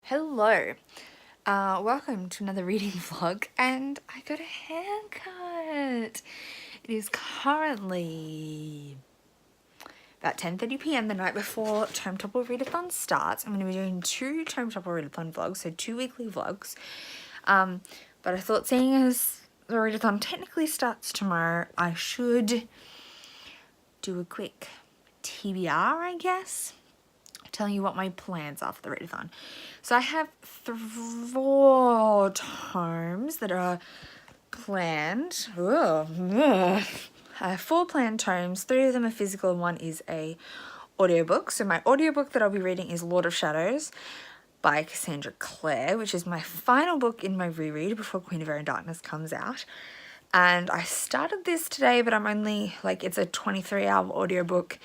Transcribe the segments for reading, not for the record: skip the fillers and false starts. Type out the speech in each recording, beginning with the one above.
Hello, welcome to another reading vlog, and I got a haircut. It is currently about 10:30 p.m. the night before Tome Topple Readathon starts. I'm going to be doing two Tome Topple Readathon vlogs, so 2 weekly vlogs. But I thought, seeing as the Readathon technically starts tomorrow, I should do a quick TBR, I guess. Telling you what my plans are for the Readathon. So I have 4 tomes that are planned. I have 4 planned tomes. 3 of them are physical and 1 is a audiobook. So my audiobook that I'll be reading is Lord of Shadows by Cassandra Clare, which is my final book in my reread before Queen of Air and Darkness comes out. And I started this today, but I'm only, it's a 23-hour audiobook.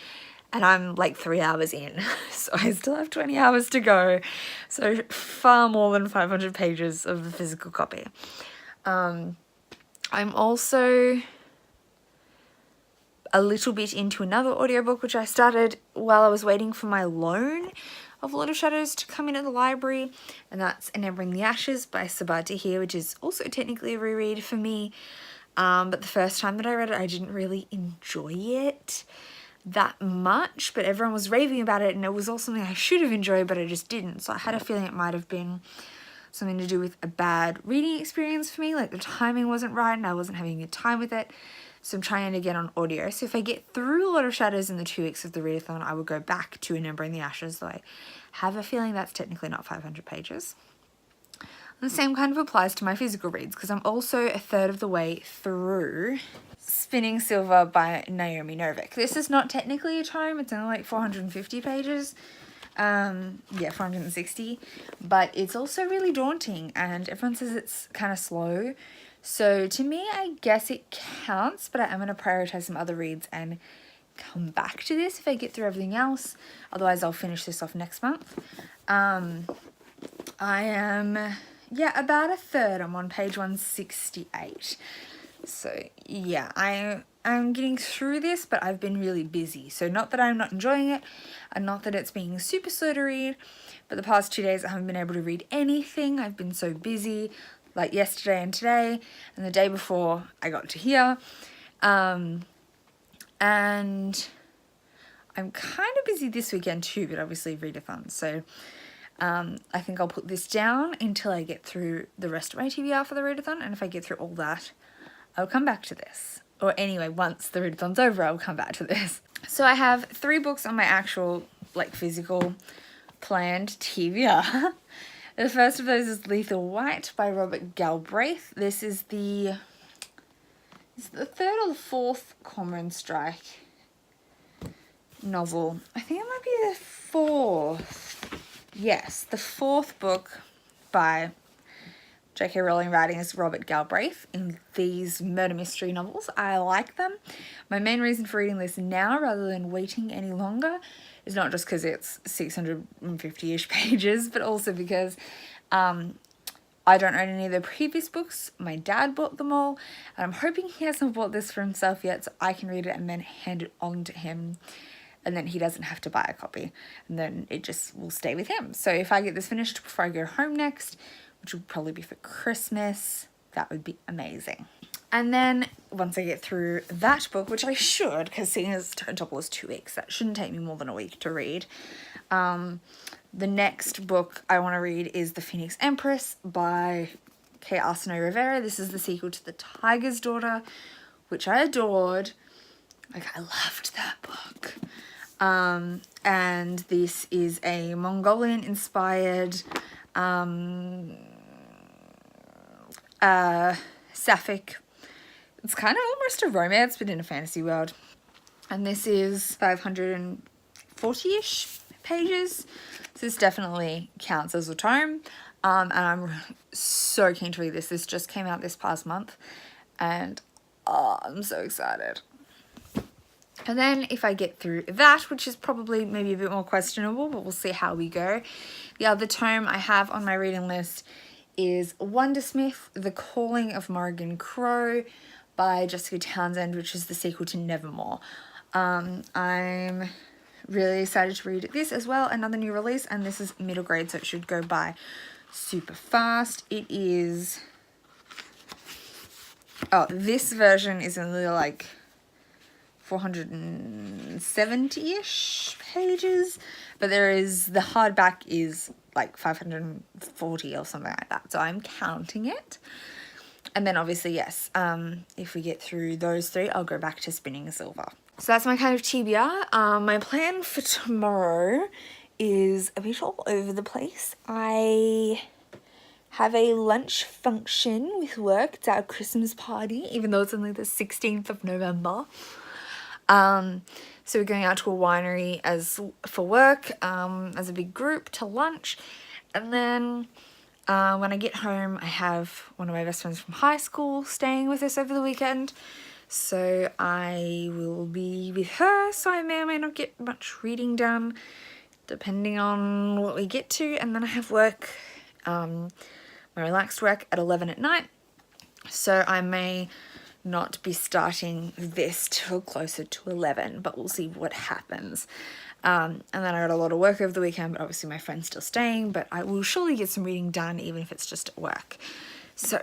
And I'm 3 hours in, so I still have 20 hours to go. So far more than 500 pages of the physical copy. I'm also a little bit into another audiobook, which I started while I was waiting for my loan of Lord of Shadows to come in at the library. And that's Enabling the Ashes by Sabaa Tahir, which is also technically a reread for me. But the first time that I read it, I didn't really enjoy it that much, but everyone was raving about it, and it was also something I should have enjoyed, but I just didn't. So I had a feeling it might have been something to do with a bad reading experience for me, the timing wasn't right and I wasn't having a good time with it. So I'm trying to get on audio. So if I get through a lot of Shadows in the 2 weeks of the readathon, I will go back to Enabling the Ashes, though I have a feeling that's technically not 500 pages. And the same kind of applies to my physical reads, because I'm also a third of the way through Spinning Silver by Naomi Novik. This is not technically a tome, it's only 450 pages. 460, but it's also really daunting, and everyone says it's kind of slow. So to me, I guess it counts, but I am going to prioritize some other reads and come back to this if I get through everything else. Otherwise, I'll finish this off next month. I am, about a third. I'm on page 168. So yeah, I'm getting through this, but I've been really busy. So not that I'm not enjoying it, and not that it's being super slow to read, but the past 2 days I haven't been able to read anything. I've been so busy, like yesterday and today, and the day before I got to here. And I'm kind of busy this weekend too, but obviously readathon. So I think I'll put this down until I get through the rest of my TBR for the readathon, and if I get through all that, I'll come back to this. Or anyway, once the readathon's over, I'll come back to this. So I have 3 books on my actual, physical planned TBR. The first of those is Lethal White by Robert Galbraith. This is the 3rd or the 4th Cormoran Strike novel. I think it might be the 4th. Yes, the 4th book by J.K. Rowling writing as Robert Galbraith in these murder mystery novels. I like them. My main reason for reading this now rather than waiting any longer is not just because it's 650-ish pages, but also because I don't own any of the previous books. My dad bought them all, and I'm hoping he hasn't bought this for himself yet so I can read it and then hand it on to him, and then he doesn't have to buy a copy, and then it just will stay with him. So if I get this finished before I go home next, which will probably be for Christmas, that would be amazing. And then once I get through that book, which I should, because seeing as Tome Topple is 2 weeks, that shouldn't take me more than a week to read. The next book I want to read is The Phoenix Empress by Kay Arsenault Rivera. This is the sequel to The Tiger's Daughter, which I adored. I loved that book. And this is a Mongolian-inspired sapphic. It's kind of almost a romance, but in a fantasy world. And this is 540-ish pages. So this definitely counts as a tome. And I'm so keen to read this. This just came out this past month. And I'm so excited. And then if I get through that, which is probably maybe a bit more questionable, but we'll see how we go. The other tome I have on my reading list is Wondersmith, The Calling of Morrigan Crow by Jessica Townsend, which is the sequel to Nevermore. I'm really excited to read this as well, another new release, and this is middle grade, so it should go by super fast. It is, oh, this version is only like 470-ish pages, but there is, the hardback is like 540 or something like that, so I'm counting it. And then obviously, yes, if we get through those 3, I'll go back to spinning silver. So that's my kind of TBR. My plan for tomorrow is a bit all over the place. I have a lunch function with work. It's our Christmas party, even though it's only the 16th of November. So we're going out to a winery for work, as a big group to lunch. And then when I get home, I have one of my best friends from high school staying with us over the weekend. So I will be with her, so I may or may not get much reading done, depending on what we get to. And then I have work, my relaxed work at 11 at night. So I may not be starting this till closer to 11, but we'll see what happens. And then I got a lot of work over the weekend, but obviously my friend's still staying, but I will surely get some reading done, even if it's just at work. So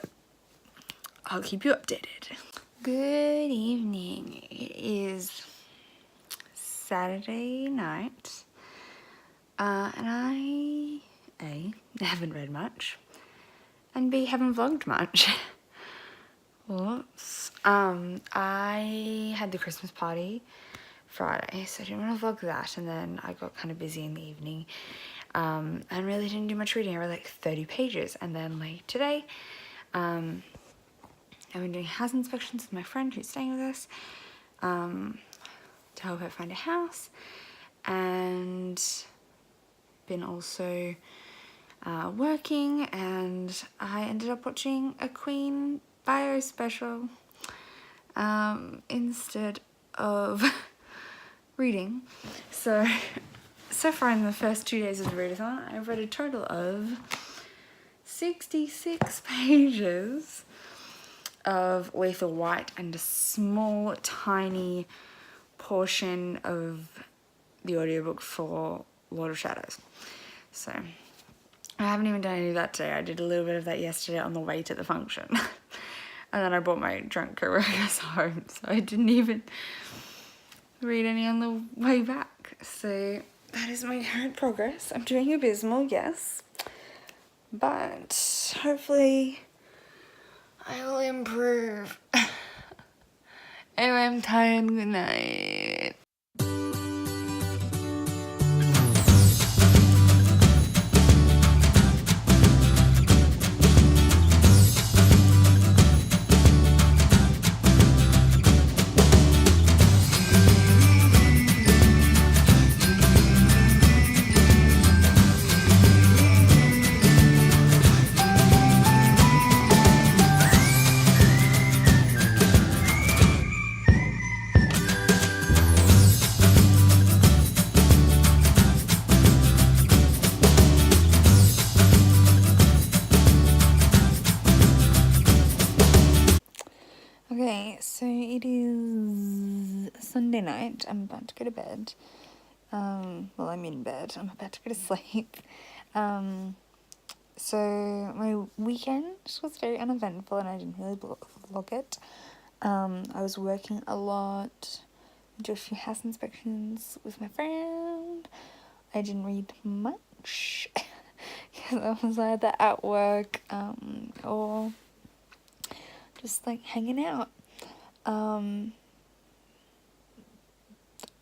I'll keep you updated. Good evening. It is Saturday night, and I, A, haven't read much, and B, haven't vlogged much. Whoops. I had the Christmas party Friday, so I didn't want to vlog that, and then I got kind of busy in the evening, and really didn't do much reading. I read like 30 pages, and then like today, I've been doing house inspections with my friend who's staying with us, to help her find a house, and been also working, and I ended up watching a Queen bio special instead of reading. So far in the first 2 days of the readathon, I've read a total of 66 pages of Lethal White and a small, tiny portion of the audiobook for Lord of Shadows. So I haven't even done any of that today. I did a little bit of that yesterday on the way to the function. And then I brought my drunk co-workers home, so I didn't even read any on the way back. So that is my current progress. I'm doing abysmal, yes, but hopefully I will improve. Anyway, I'm tired. Good night. Okay, so it is Sunday night. I'm about to go to bed. Well, I'm in bed. I'm about to go to sleep. So my weekend was very uneventful, and I didn't really vlog it. I was working a lot, did a few house inspections with my friend. I didn't read much because I was either at work or just like hanging out.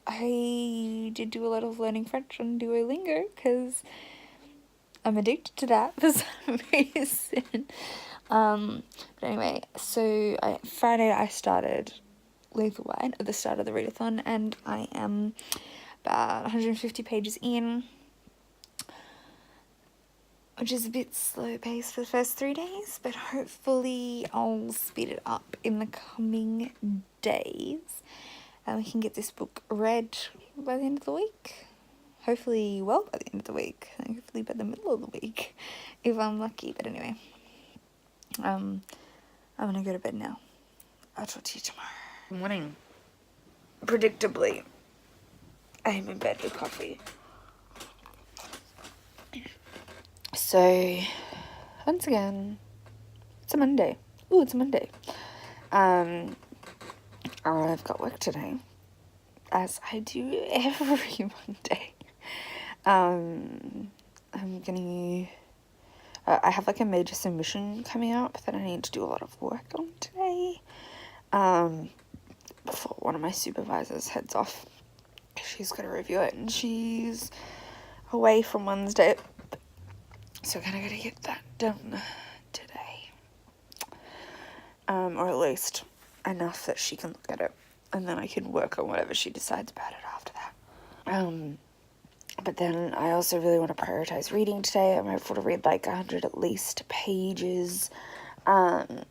I did do a lot of learning French on Duolingo because I'm addicted to that for some reason. But anyway, so Friday I started Lethal White at the start of the readathon, and I am about 150 pages in, which is a bit slow paced for the first 3 days, but hopefully I'll speed it up in the coming days and we can get this book read by the end of the week. Hopefully by the end of the week, hopefully by the middle of the week if I'm lucky. But anyway, I'm gonna go to bed now. I'll talk to you tomorrow. Good morning. Predictably, I am in bed with coffee. So, once again, it's a Monday. Ooh, it's a Monday. I've got work today, as I do every Monday. I have like a major submission coming up that I need to do a lot of work on today. Before one of my supervisors heads off, she's got to review it, and she's away from Wednesday, so I kind of got to get that done today. Or at least enough that she can look at it, and then I can work on whatever she decides about it after that. But then I also really want to prioritize reading today. I'm hopeful to read like 100 at least pages. I'm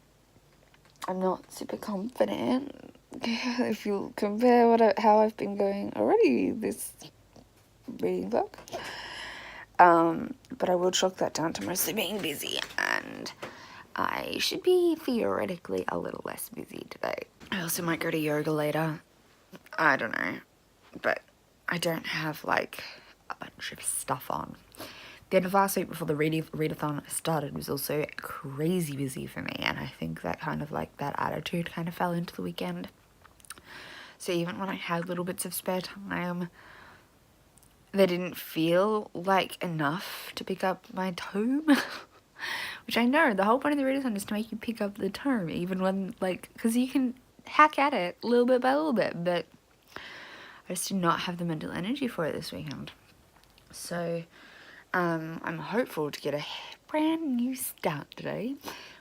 not super confident if you compare how I've been going already this reading vlog. But I will chalk that down to mostly being busy, and I should be theoretically a little less busy today. I also might go to yoga later. I don't know, but I don't have like a bunch of stuff on. The end of last week before the readathon started was also crazy busy for me, and I think that kind of like that attitude kind of fell into the weekend. So even when I had little bits of spare time, they didn't feel like enough to pick up my tome. Which I know, the whole point of the readathon is to make you pick up the tome, even when, like, because you can hack at it little bit by little bit, but I just did not have the mental energy for it this weekend. So, I'm hopeful to get a brand new start today.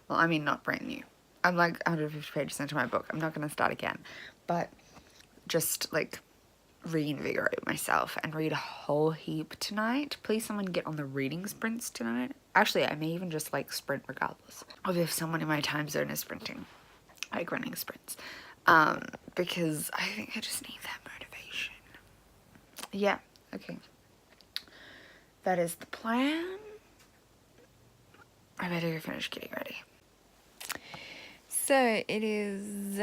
Well, I mean, not brand new. I'm like 150 pages into my book. I'm not going to start again. But just, like, reinvigorate myself and read a whole heap tonight. Please someone get on the reading sprints tonight. Actually, I may even just, like, sprint regardless of if someone in my time zone is sprinting. Like, running sprints. Because I think I just need that motivation. Yeah, okay. That is the plan. I better go finish getting ready. So, it is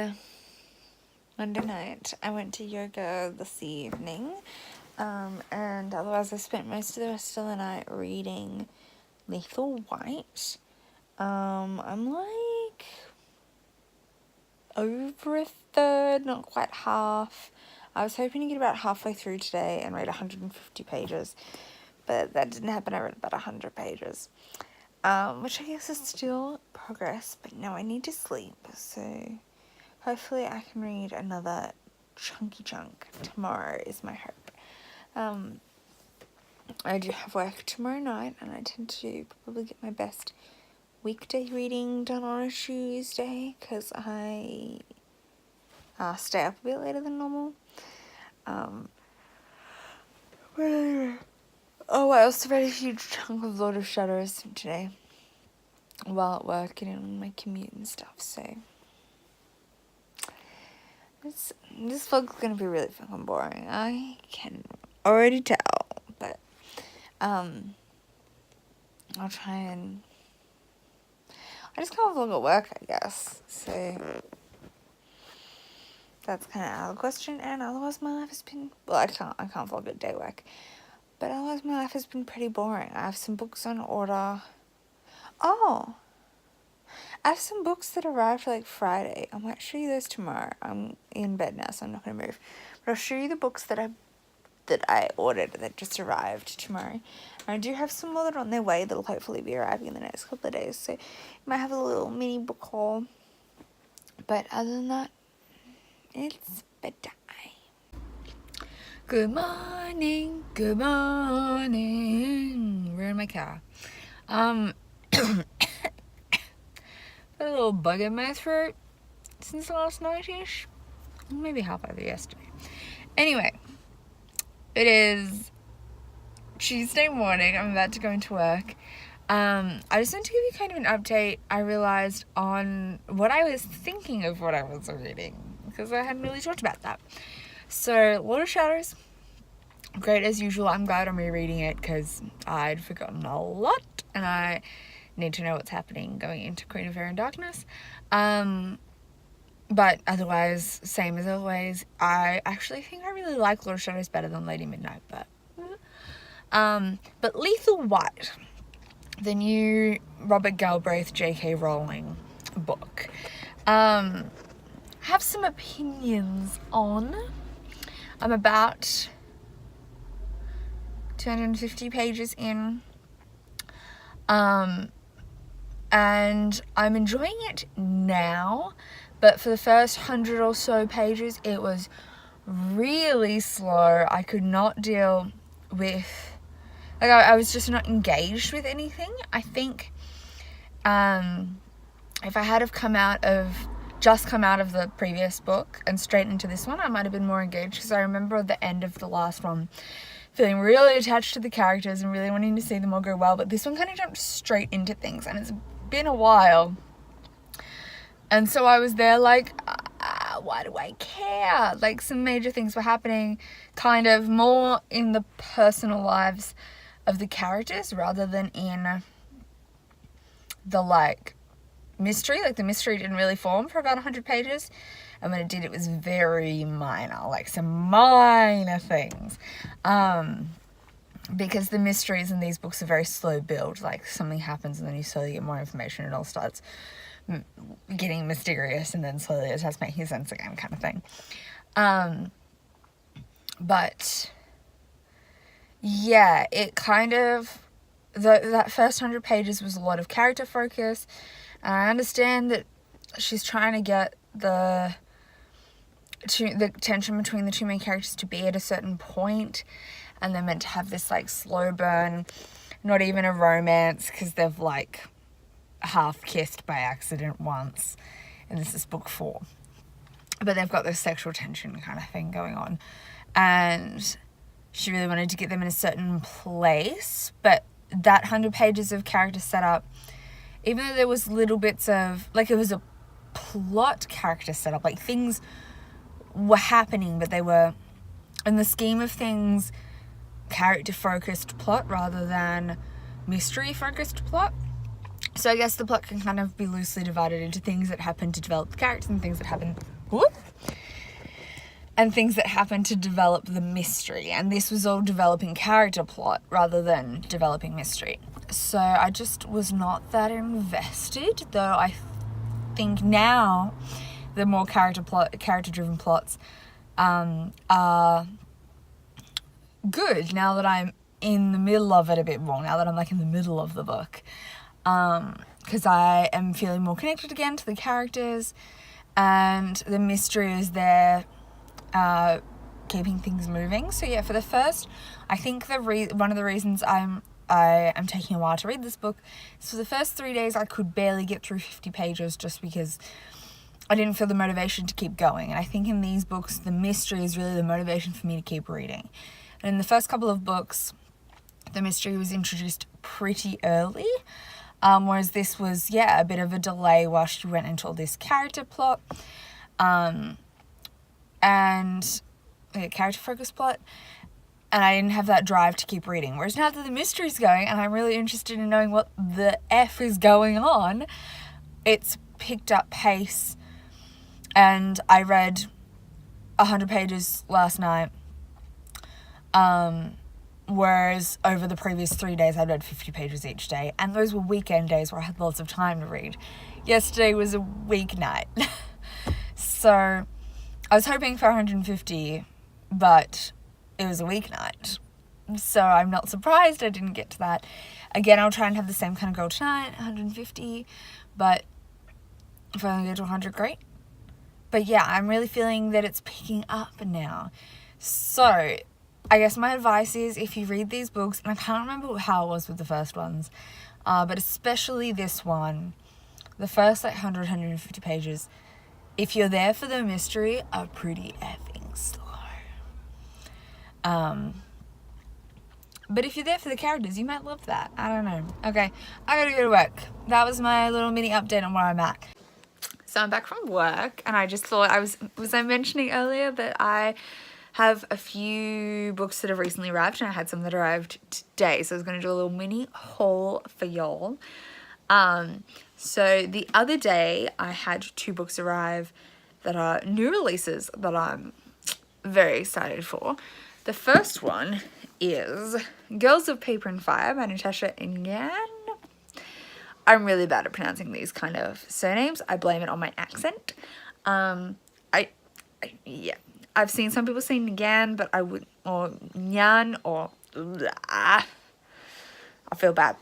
Monday night. I went to yoga this evening. And otherwise I spent most of the rest of the night reading Lethal White. I'm like over a third, not quite half. I was hoping to get about halfway through today and read 150 pages, but that didn't happen. I read about 100 pages, which I guess is still progress, but no, I need to sleep, so hopefully I can read another chunky chunk tomorrow is my hope. I do have work tomorrow night, and I tend to probably get my best weekday reading done on a Tuesday, because I stay up a bit later than normal. I also read a huge chunk of Lord of Shadows today while at work and on my commute and stuff, so this vlog's gonna be really fucking boring. I can already tell, but I'll try and I just can't vlog at work, I guess, so that's kind of out of the question. And otherwise my life has been, well, I can't vlog at day work, but otherwise my life has been pretty boring. I have some books on order. Oh, I have some books that arrived like Friday. I might show you those tomorrow. I'm in bed now, so I'm not going to move. But I'll show you the books that I ordered that just arrived tomorrow. And I do have some more that are on their way that'll hopefully be arriving in the next couple of days. So you might have a little mini book haul. But other than that, it's bedtime. Good morning, good morning. We're in my car. Got a little bug in my throat since last night-ish. Maybe halfway through yesterday. Anyway, it is Tuesday morning. I'm about to go into work. I just want to give you kind of an update. I realized on what I was thinking of what I was reading, because I hadn't really talked about that. So, Lord of Shadows, great as usual. I'm glad I'm rereading it because I'd forgotten a lot, and I need to know what's happening going into Queen of Air and Darkness. But otherwise, same as always. I actually think I really like Lord of Shadows better than Lady Midnight, but Lethal White, the new Robert Galbraith J.K. Rowling book, have some opinions on. I'm about 250 pages in, and I'm enjoying it now, but for the first 100 or so pages it was really slow. I could not deal with, like, I was just not engaged with anything. I think if I had have just come out of the previous book and straight into this one, I might have been more engaged, because I remember at the end of the last one feeling really attached to the characters and really wanting to see them all go well, but this one kind of jumped straight into things, and it's been a while, and so I was there like, why do I care? Like, some major things were happening kind of more in the personal lives of the characters rather than in the, like, mystery. Like, the mystery didn't really form for about 100 pages, and when it did, it was very minor, like some minor things, because the mysteries in these books are very slow build. Like, something happens and then you slowly get more information, it all starts getting mysterious, and then slowly it starts making sense again, kind of thing. But yeah, it kind of, that first 100 pages was a lot of character focus, and I understand that she's trying to get the tension between the two main characters to be at a certain point, and they're meant to have this, like, slow burn, not even a romance, because they've, like, half kissed by accident once, and this is book 4, but they've got this sexual tension kind of thing going on, and she really wanted to get them in a certain place. But that 100 pages of character setup, even though there was little bits of, like, it was a plot character setup, like, things were happening, but they were, in the scheme of things, character focused plot rather than mystery focused plot. So I guess the plot can kind of be loosely divided into things that happen to develop the characters and things that happen to develop the mystery, and this was all developing character plot rather than developing mystery. So I just was not that invested, though I think now the more character-driven plots are good, now that I'm in the middle of it a bit more, now that I'm, like, in the middle of the book, because I am feeling more connected again to the characters, and the mystery is there, keeping things moving. So yeah, for the first, I think one of the reasons I am taking a while to read this book is for the first 3 days I could barely get through 50 pages just because I didn't feel the motivation to keep going. And I think in these books, the mystery is really the motivation for me to keep reading. And in the first couple of books, the mystery was introduced pretty early, whereas this was, a bit of a delay while she went into all this character plot, and character focused plot, and I didn't have that drive to keep reading. Whereas now that the mystery's going, and I'm really interested in knowing what the F is going on, it's picked up pace, and I read 100 pages last night, whereas over the previous 3 days I read 50 pages each day, and those were weekend days where I had lots of time to read. Yesterday was a weeknight. So I was hoping for 150, but it was a weeknight, so I'm not surprised I didn't get to that. Again, I'll try and have the same kind of goal tonight, 150, but if I only get to 100, great. But yeah, I'm really feeling that it's picking up now. So I guess my advice is, if you read these books, and I can't remember how it was with the first ones, but especially this one, the first 100, 150 pages, if you're there for the mystery, are pretty effing slow. But if you're there for the characters, you might love that. I don't know. Okay, I gotta go to work. That was my little mini update on where I'm at. So I'm back from work, and I just thought, was I mentioning earlier that I have a few books that have recently arrived, and I had some that arrived today, so I was going to do a little mini haul for y'all. So the other day I had 2 books arrive, that are new releases that I'm very excited for. The first one is Girls of Paper and Fire by Natasha Ingan. I'm really bad at pronouncing these kind of surnames. I blame it on my accent. Yeah, I've seen some people say Ngan, but I would, or Nyan, or I feel bad.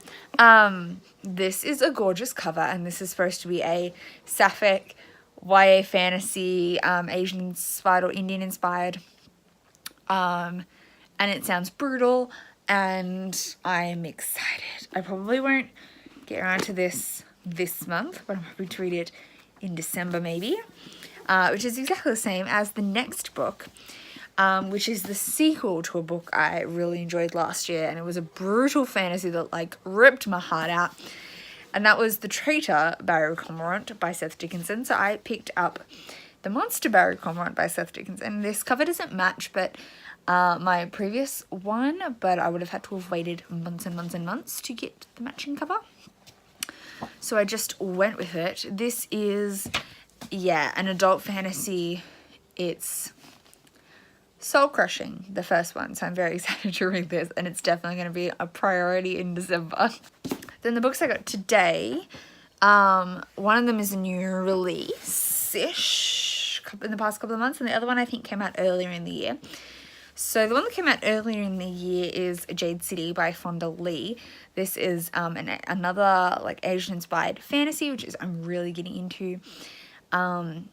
This is a gorgeous cover, and this is supposed to be a sapphic YA fantasy, Asian inspired or Indian inspired. And it sounds brutal, and I'm excited. I probably won't get around to this month, but I'm hoping to read it in December maybe, which is exactly the same as the next book, which is the sequel to a book I really enjoyed last year, and it was a brutal fantasy that like ripped my heart out, and that was The Traitor, Barry Cormorant by Seth Dickinson. So I picked up The Monster, Barry Cormorant by Seth Dickinson. This cover doesn't match my previous one, but I would have had to have waited months and months and months to get the matching cover. So I just went with it. This is, yeah, an adult fantasy. It's soul-crushing, the first one, so I'm very excited to read this, and it's definitely going to be a priority in December. Then the books I got today, one of them is a new release-ish in the past couple of months, and the other one I think came out earlier in the year. So the one that came out earlier in the year is Jade City by Fonda Lee. This is another like Asian-inspired fantasy, which is I'm really getting into. So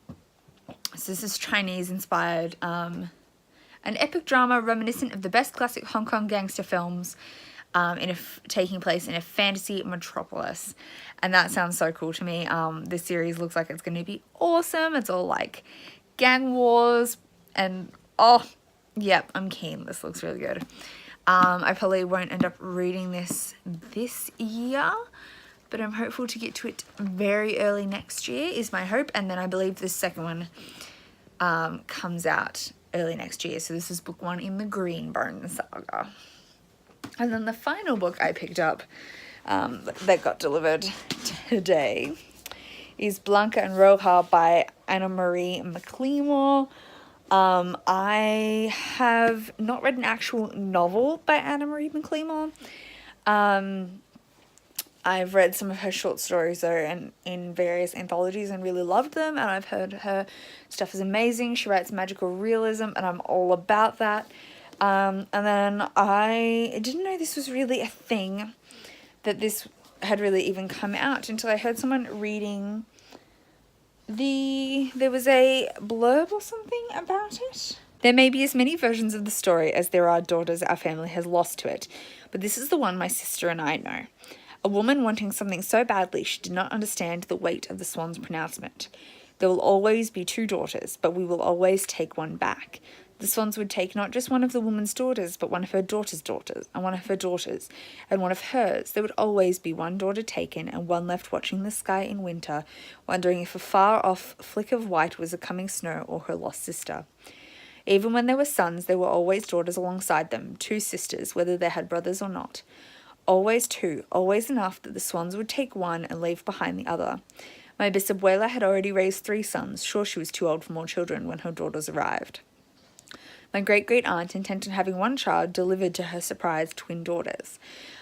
this is Chinese-inspired, an epic drama reminiscent of the best classic Hong Kong gangster films, taking place in a fantasy metropolis. And that sounds so cool to me. This series looks like it's going to be awesome. It's all like gang wars and yep, I'm keen. This looks really good. I probably won't end up reading this year, but I'm hopeful to get to it very early next year is my hope. And then I believe the second one comes out early next year. So this is book 1 in the Greenbone saga. And then the final book I picked up that got delivered today is Blanca and Roja by Anna Marie McLemore. I have not read an actual novel by Anna Marie McLemore. I've read some of her short stories though, and in various anthologies, and really loved them, and I've heard her stuff is amazing. She writes magical realism, and I'm all about that. And then I didn't know this was really a thing, that this had really even come out, until I heard someone reading there was a blurb or something about it. There may be as many versions of the story as there are daughters our family has lost to it, but this is the one my sister and I know. A woman wanting something so badly she did not understand the weight of the swan's pronouncement. There will always be 2 daughters, but we will always take one back. The swans would take not just one of the woman's daughters, but one of her daughter's daughters, and one of her daughters, and one of hers. There would always be one daughter taken, and one left watching the sky in winter, wondering if a far-off flick of white was a coming snow or her lost sister. Even when there were sons, there were always daughters alongside them, 2 sisters, whether they had brothers or not. Always 2, always enough that the swans would take one and leave behind the other. My bisabuela had already raised 3 sons, sure she was too old for more children when her daughters arrived. My great-great-aunt intended having one child delivered to her surprised twin daughters.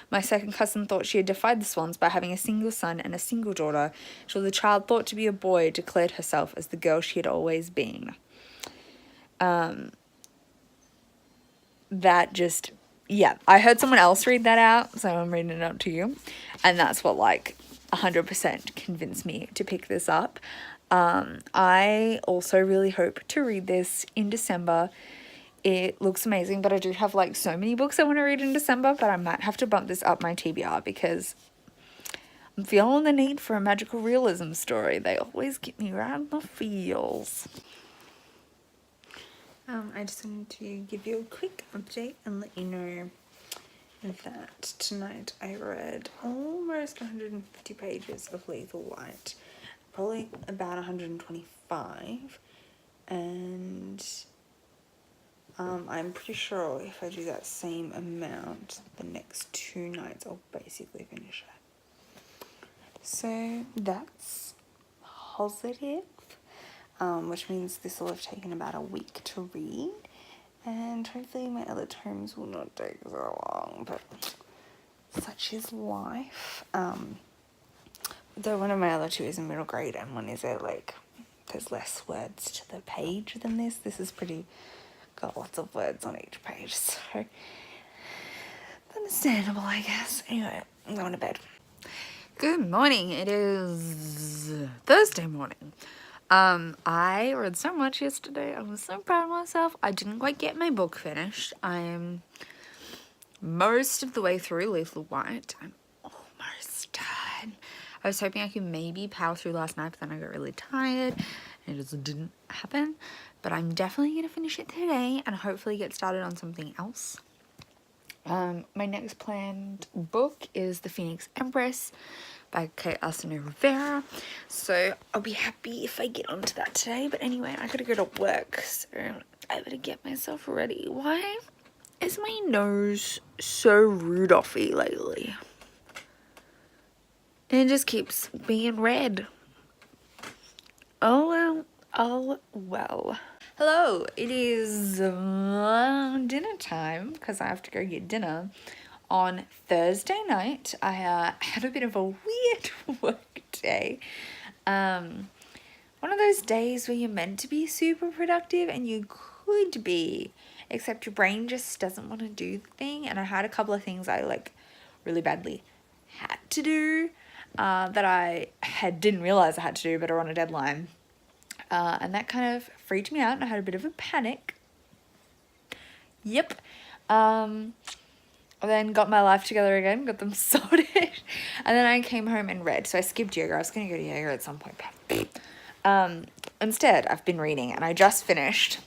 My second cousin thought she had defied the swans by having a single son and a single daughter, till the child thought to be a boy declared herself as the girl she had always been. That just, yeah, I heard someone else read that out, so I'm reading it out to you, and that's what, like, 100% convinced me to pick this up. I also really hope to read this in December. It looks amazing, but I do have like so many books I want to read in December, but I might have to bump this up my TBR because I'm feeling the need for a magical realism story. They always get me around the feels. I just wanted to give you a quick update and let you know that tonight I read almost 150 pages of Lethal Light, probably about 125, and I'm pretty sure if I do that same amount the next 2 nights I'll basically finish it. So that's positive. which means this will have taken about a week to read, and hopefully my other tomes will not take so long, but such is life. Though one of my other two is in middle grade and one is there's less words to the page than this. This is got lots of words on each page, so understandable, I guess. Anyway, I'm going to bed. Good morning. It is Thursday morning. I read so much yesterday. I was so proud of myself. I didn't quite get my book finished. I am most of the way through Lethal White. I'm almost done. I was hoping I could maybe power through last night, but then I got really tired and it just didn't happen. But I'm definitely going to finish it today and hopefully get started on something else. My next planned book is The Phoenix Empress by Kate Rivera. So I'll be happy if I get onto that today. But anyway, I gotta go to work, so I better get myself ready. Why is my nose so Rudolphy lately? It just keeps being red. Oh well, oh well. Hello, it is dinner time because I have to go get dinner. On Thursday night, I had a bit of a weird work day. One of those days where you're meant to be super productive and you could be, except your brain just doesn't want to do the thing. And I had a couple of things I really badly had to do that I didn't realize I had to do, but are on a deadline. And that kind of freaked me out and I had a bit of a panic. Yep. I then got my life together again, got them sorted, and then I came home and read. So I skipped yoga. I was going to go to yoga at some point, but instead I've been reading, and I just finished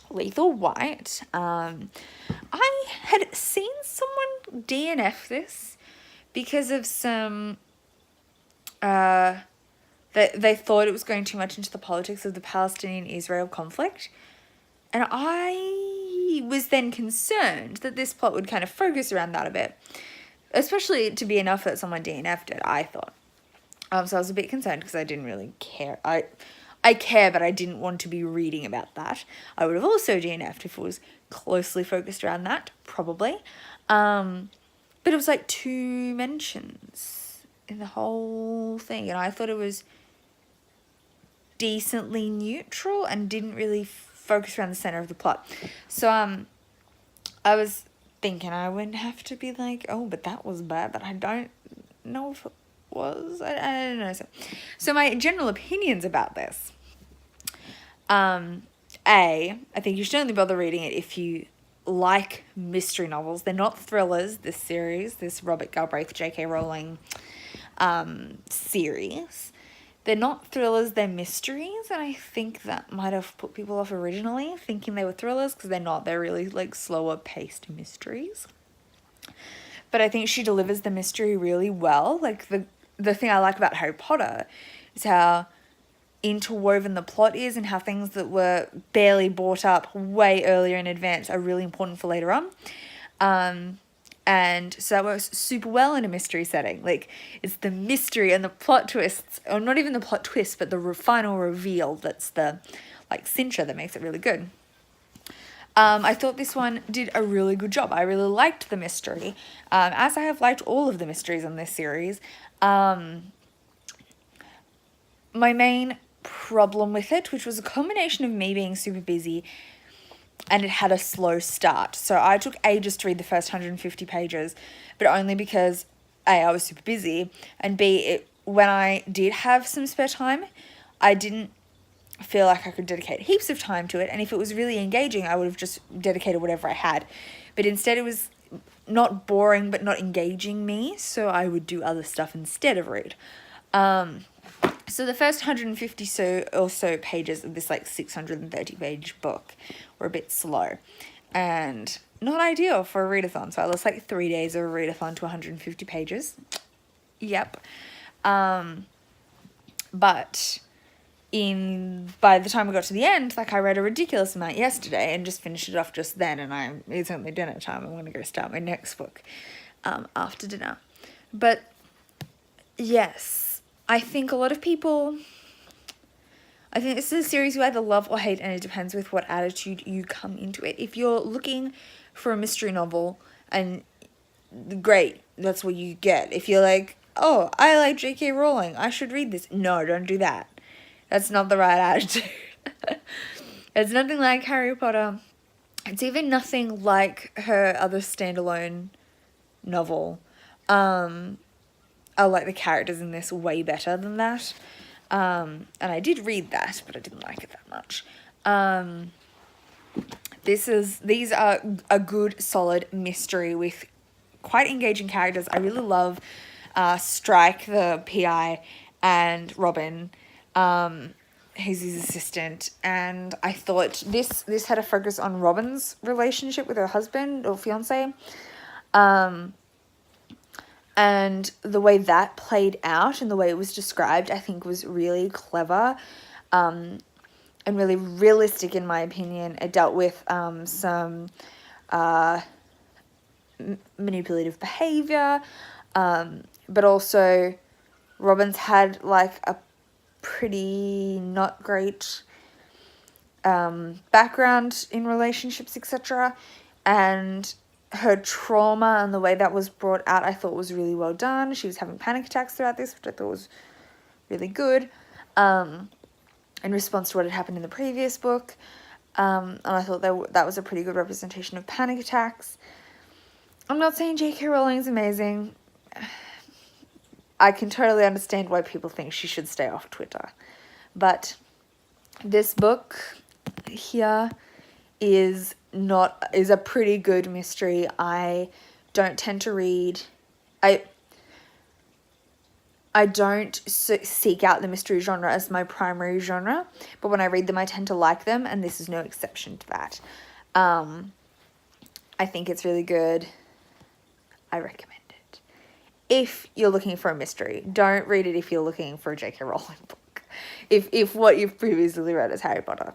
Lethal White. I had seen someone DNF this because of some, they thought it was going too much into the politics of the Palestinian-Israel conflict, and I was then concerned that this plot would kind of focus around that a bit, especially to be enough that someone DNF'd it, I thought. So I was a bit concerned because I didn't really care. I care, but I didn't want to be reading about that. I would have also DNF'd if it was closely focused around that, probably. But it was 2 mentions in the whole thing, and I thought it was decently neutral and didn't really focus around the center of the plot. So I was thinking I wouldn't have to be oh, but that was bad, but I don't know if it was. I don't know. So my general opinions about this. I think you should only bother reading it if you like mystery novels. They're not thrillers, this series, this Robert Galbraith, J.K. Rowling series. They're not thrillers, they're mysteries, and I think that might have put people off originally, thinking they were thrillers, because they're not. They're really, slower paced mysteries. But I think she delivers the mystery really well. The thing I like about Harry Potter is how interwoven the plot is, and how things that were barely brought up way earlier in advance are really important for later on. And so that works super well in a mystery setting. It's the mystery and the plot twists, or not even the plot twist, but the final reveal that's the, cincher that makes it really good. I thought this one did a really good job. I really liked the mystery, as I have liked all of the mysteries in this series. My main problem with it, which was a combination of me being super busy and it had a slow start. So I took ages to read the first 150 pages, but only because A, I was super busy, and B, when I did have some spare time, I didn't feel like I could dedicate heaps of time to it, and if it was really engaging, I would have just dedicated whatever I had. But instead it was not boring, but not engaging me, so I would do other stuff instead of read. So the first 150 or so pages of this 630 page book were a bit slow and not ideal for a readathon. So I lost 3 days of a readathon to 150 pages. Yep. But by the time we got to the end, I read a ridiculous amount yesterday and just finished it off just then, and it's only dinner time. I'm going to go start my next book after dinner. But yes, I think a lot of people, I think this is a series you either love or hate, and it depends with what attitude you come into it. If you're looking for a mystery novel, and great, that's what you get. If you're like, oh, I like J.K. Rowling, I should read this. No, don't do that. That's not the right attitude. It's nothing like Harry Potter. It's even nothing like her other standalone novel. I like the characters in this way better than that. And I did read that, but I didn't like it that much. These are a good, solid mystery with quite engaging characters. I really love Strike, the PI, and Robin, who's his assistant. And I thought this had a focus on Robin's relationship with her husband or fiance. And the way that played out and the way it was described, I think was really clever and really realistic in my opinion. It dealt with some manipulative behavior, but also Robin's had like a pretty not great background in relationships, etc. And her trauma and the way that was brought out, I thought was really well done. She was having panic attacks throughout this, which I thought was really good, in response to what had happened in the previous book. And I thought that was a pretty good representation of panic attacks. I'm not saying J.K. Rowling is amazing. I can totally understand why people think she should stay off Twitter. But this book here is a pretty good mystery. I don't tend to read... I don't seek out the mystery genre as my primary genre, but when I read them, I tend to like them, and this is no exception to that. I think it's really good. I recommend it. If you're looking for a mystery, don't read it if you're looking for a J.K. Rowling book. If what you've previously read is Harry Potter.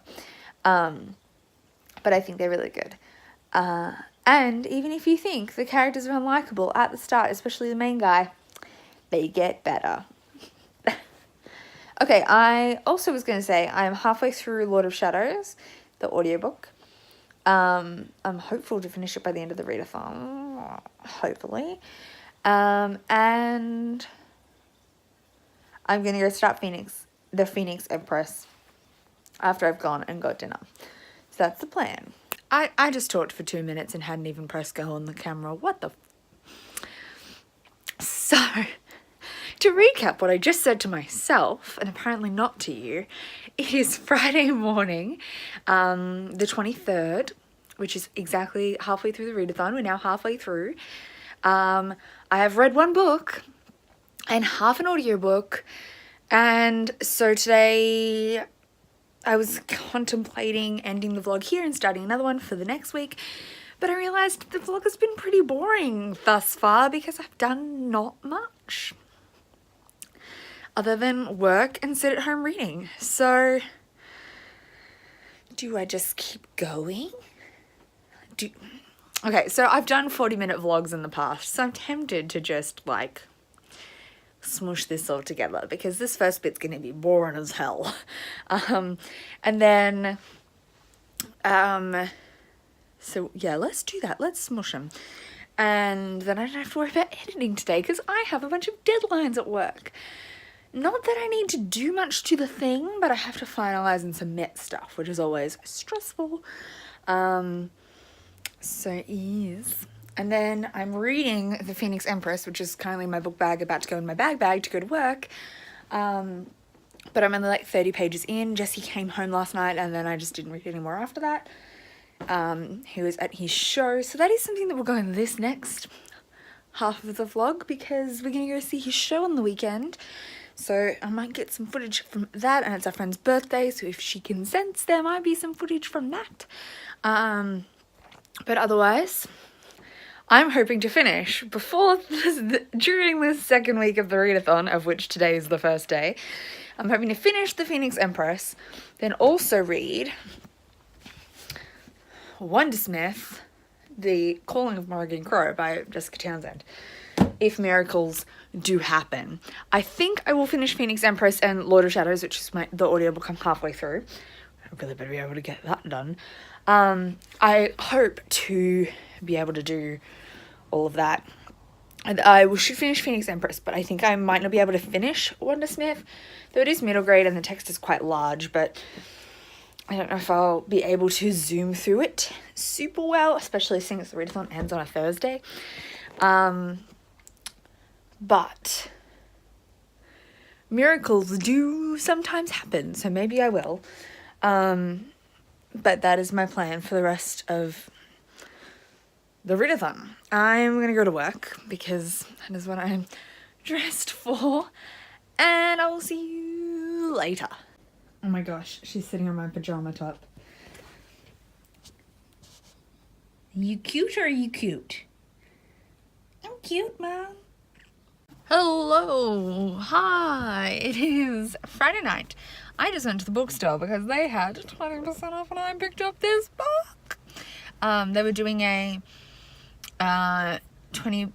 But I think they're really good. And even if you think the characters are unlikable at the start, especially the main guy, they get better. Okay, I also was going to say I'm halfway through Lord of Shadows, the audiobook. I'm hopeful to finish it by the end of the readathon, hopefully. And I'm going to go start the Phoenix Empress after I've gone and got dinner. So that's the plan. I just talked for 2 minutes and hadn't even pressed go on the camera. What the... So, to recap what I just said to myself, and apparently not to you, it is Friday morning, the 23rd, which is exactly halfway through the readathon. We're now halfway through. I have read one book and half an audiobook, and so today I was contemplating ending the vlog here and starting another one for the next week, but I realised the vlog has been pretty boring thus far because I've done not much other than work and sit at home reading. So do I just keep going? Okay, so I've done 40-minute vlogs in the past, so I'm tempted to just like smush this all together because this first bit's gonna be boring as hell. And then so yeah, let's do that. Let's smush them. And then I don't have to worry about editing today because I have a bunch of deadlines at work. Not that I need to do much to the thing, but I have to finalize and submit stuff, which is always stressful. So yes. And then I'm reading The Phoenix Empress, which is currently in my book bag, about to go in my bag to go to work. But I'm only like 30 pages in. Jesse came home last night and then I just didn't read anymore after that. He was at his show. So that is something that we're going this next half of the vlog because we're going to go see his show on the weekend. So I might get some footage from that, and it's our friend's birthday, so if she consents, there might be some footage from that. But otherwise, I'm hoping to finish during this second week of the readathon, of which today is the first day. I'm hoping to finish The Phoenix Empress, then also read Wondersmith, The Calling of Morrigan Crow by Jessica Townsend. if miracles do happen. I think I will finish Phoenix Empress and Lord of Shadows, which is the audiobook I'm halfway through. I really better be able to get that done. I hope to be able to do all of that. I should finish Phoenix Empress, but I think I might not be able to finish Wondersmith, though it is middle grade and the text is quite large, but I don't know if I'll be able to zoom through it super well, especially seeing as the readathon ends on a Thursday. But miracles do sometimes happen, so maybe I will. But that is my plan for the rest of the readathon. I'm going to go to work because that is what I'm dressed for, and I will see you later. Oh my gosh, she's sitting on my pajama top. You cute or are you cute? I'm cute, Mom. Hello, hi, it is Friday night. I just went to the bookstore because they had 20% off and I picked up this book. They were doing a 20%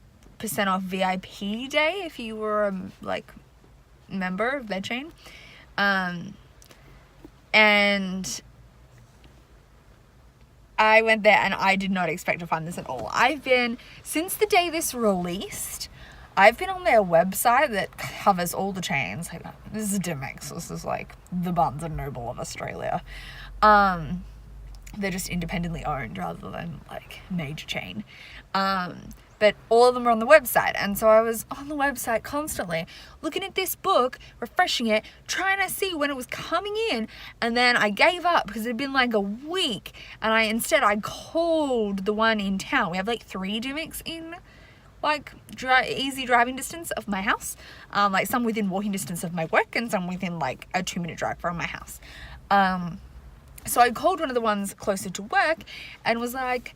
off VIP day if you were a member of their chain. And I went there and I did not expect to find this at all. Since the day this released, I've been on their website that covers all the chains. This is Dimex. This is the Barnes & Noble of Australia. They're just independently owned rather than major chain. But all of them are on the website. And so I was on the website constantly looking at this book, refreshing it, trying to see when it was coming in. And then I gave up because it had been a week. And I called the one in town. We have 3 Dimex in easy driving distance of my house, some within walking distance of my work and some within a 2-minute drive from my house. So I called one of the ones closer to work and was like,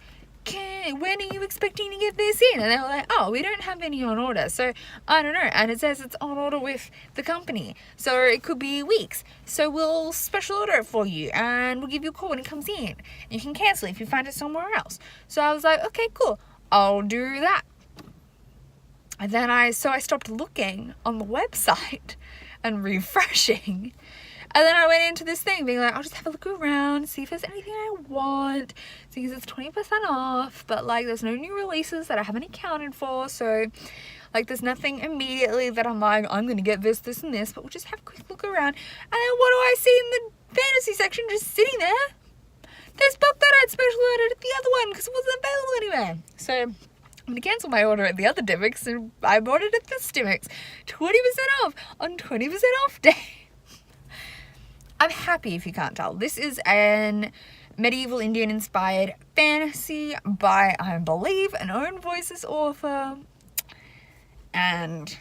when are you expecting to get this in? And they were like, oh, we don't have any on order, so I don't know. And it says it's on order with the company, so it could be weeks, so we'll special order it for you and we'll give you a call when it comes in. You can cancel it if you find it somewhere else. So I was like, okay, cool, I'll do that. And then I stopped looking on the website and refreshing. And then I went into this thing being I'll just have a look around, see if there's anything I want. Because it's 20% off, but there's no new releases that I haven't accounted for. So there's nothing immediately that I'm I'm going to get this, this, and this. But we'll just have a quick look around. And then what do I see in the fantasy section just sitting there? This book that I'd special ordered at the other one because it wasn't available anywhere. So I'm going to cancel my order at the other Dimex and I ordered at this Dimex. 20% off on 20% off day. I'm happy if you can't tell. This is an medieval Indian inspired fantasy by, I believe, an Own Voices author. And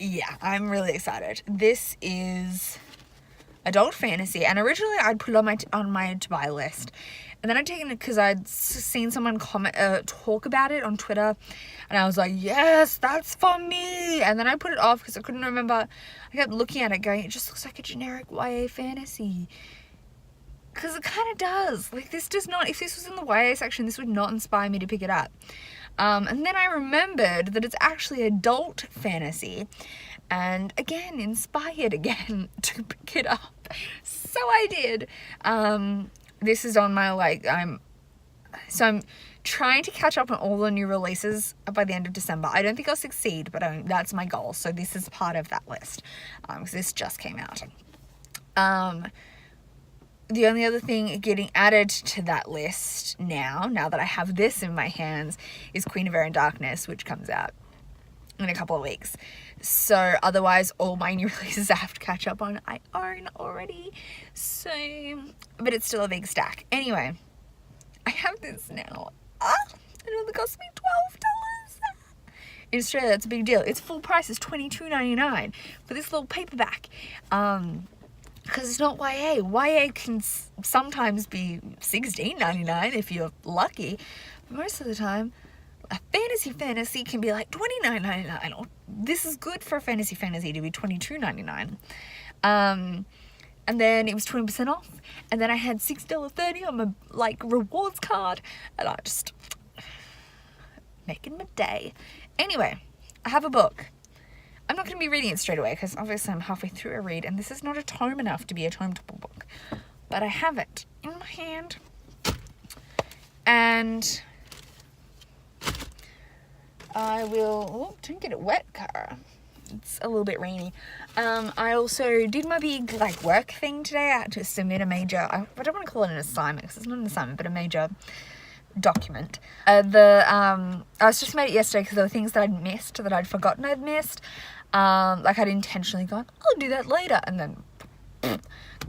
yeah, I'm really excited. This is adult fantasy, and originally I'd put it on my to buy list, and then I'd taken it because I'd seen someone talk about it on Twitter, and I was like, yes, that's for me. And then I put it off because I couldn't remember. I kept looking at it going, it just looks like a generic YA fantasy, because it kind of does. This does not, if this was in the YA section, this would not inspire me to pick it up. And then I remembered that it's actually adult fantasy, and again, inspired again to pick it up. So I did. This is on my, I'm trying to catch up on all the new releases by the end of December. I don't think I'll succeed, but that's my goal. So this is part of that list, because this just came out. The only other thing getting added to that list now that I have this in my hands, is Queen of Air and Darkness, which comes out in a couple of weeks. So otherwise, all my new releases I have to catch up on, I own already. So, but it's still a big stack. Anyway, I have this now. It only cost me $12. In Australia, that's a big deal. Its full price is $22.99 for this little paperback. Because it's not YA. YA can sometimes be $16.99 if you're lucky. But most of the time, a fantasy can be $29.99. Or this is good for a fantasy to be $22.99. And then it was 20% off. And then I had $6.30 on my rewards card. And making my day. Anyway, I have a book. I'm not going to be reading it straight away because obviously I'm halfway through a read and this is not a tome enough to be a Tome Topple book. But I have it in my hand. And I will... Oh, don't get it wet, Cara. It's a little bit rainy. I also did my big work thing today. I had to submit a major... I don't want to call it an assignment because it's not an assignment, but a major document. I was just made it yesterday because there were things that I'd missed, that I'd forgotten I'd missed. I'd intentionally gone, I'll do that later, and then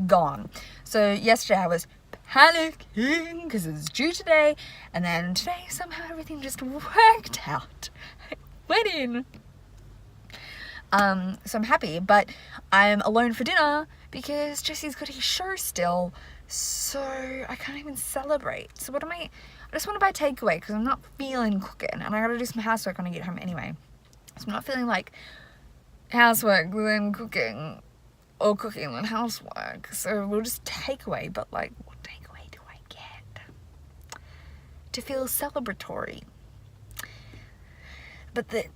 gone. So yesterday I was panicking because it was due today, and then today somehow everything just worked out. Went in. So I'm happy, but I'm alone for dinner because Jesse's got his show still, so I can't even celebrate. So I just want to buy takeaway because I'm not feeling cooking, and I gotta do some housework when I get home anyway. So I'm not feeling like housework then cooking, or cooking then housework. So we'll just takeaway, but what takeaway do I get to feel celebratory, but that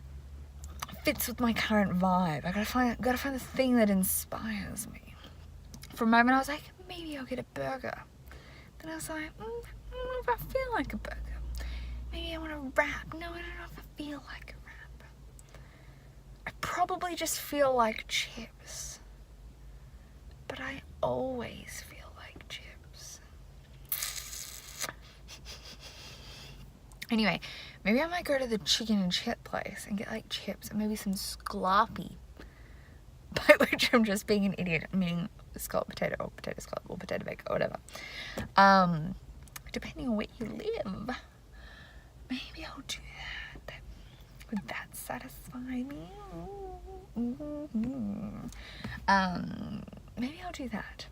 fits with my current vibe? I gotta find the thing that inspires me. For a moment I was like, maybe I'll get a burger. Then I was like, I don't know if I feel like a burger. Maybe I want a wrap. No, I don't know if I feel like a wrap. I probably just feel like chips. But I always feel like chips. Anyway, maybe I might go to the chicken and chip place and get chips and maybe some scloppy. By which I'm just being an idiot. I mean, scallop potato or potato scallop or potato bake or whatever. Depending on where you live. Maybe I'll do that. Would that satisfy me? Maybe I'll do that.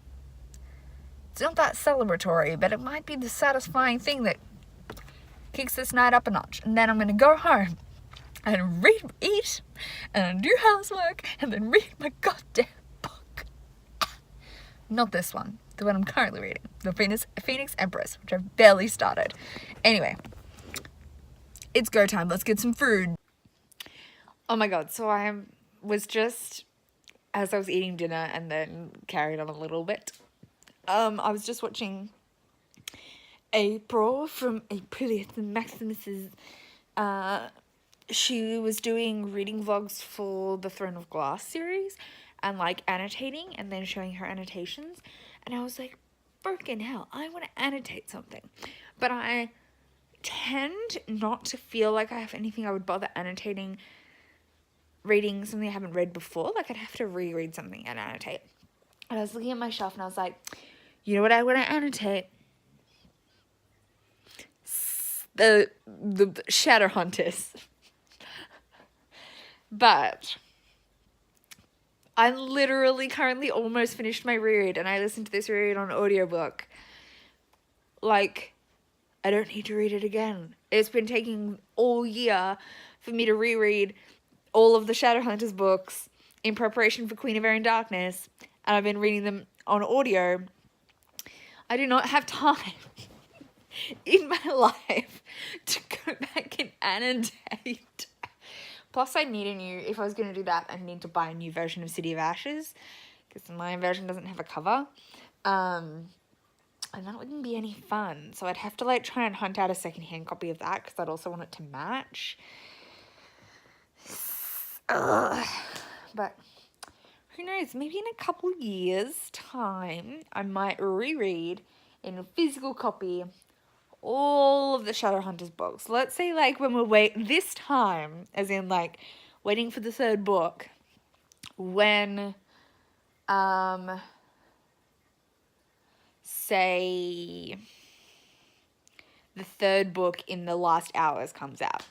It's not that celebratory, but it might be the satisfying thing that kicks this night up a notch. And then I'm gonna go home and eat and do housework and then read my goddamn book. Not this one, the one I'm currently reading, the Phoenix Empress, which I've barely started. Anyway, it's go time. Let's get some food. Oh my god, so I was just, as I was eating dinner and then carried on a little bit, I was just watching April from Aprilia Maximus's, she was doing reading vlogs for the Throne of Glass series and annotating and then showing her annotations, and I was like, freaking hell, I want to annotate something, but I tend not to feel like I have anything I would bother annotating reading something I haven't read before. I'd have to reread something and annotate. And I was looking at my shelf and I was like, you know what I want to annotate? The Shadowhunters. But I literally currently almost finished my reread and I listened to this reread on audiobook. I don't need to read it again. It's been taking all year for me to reread all of the Shadowhunters books in preparation for Queen of Air and Darkness, and I've been reading them on audio. I do not have time in my life to go back and annotate. Plus, I need if I was going to do that, I need to buy a new version of City of Ashes, because my version doesn't have a cover. And that wouldn't be any fun. So I'd have to try and hunt out a secondhand copy of that because I'd also want it to match. But who knows? Maybe in a couple years' time, I might reread in a physical copy all of the Shadowhunters books. Let's say when we're this time, as in waiting for the third book, when say the third book in the last hours comes out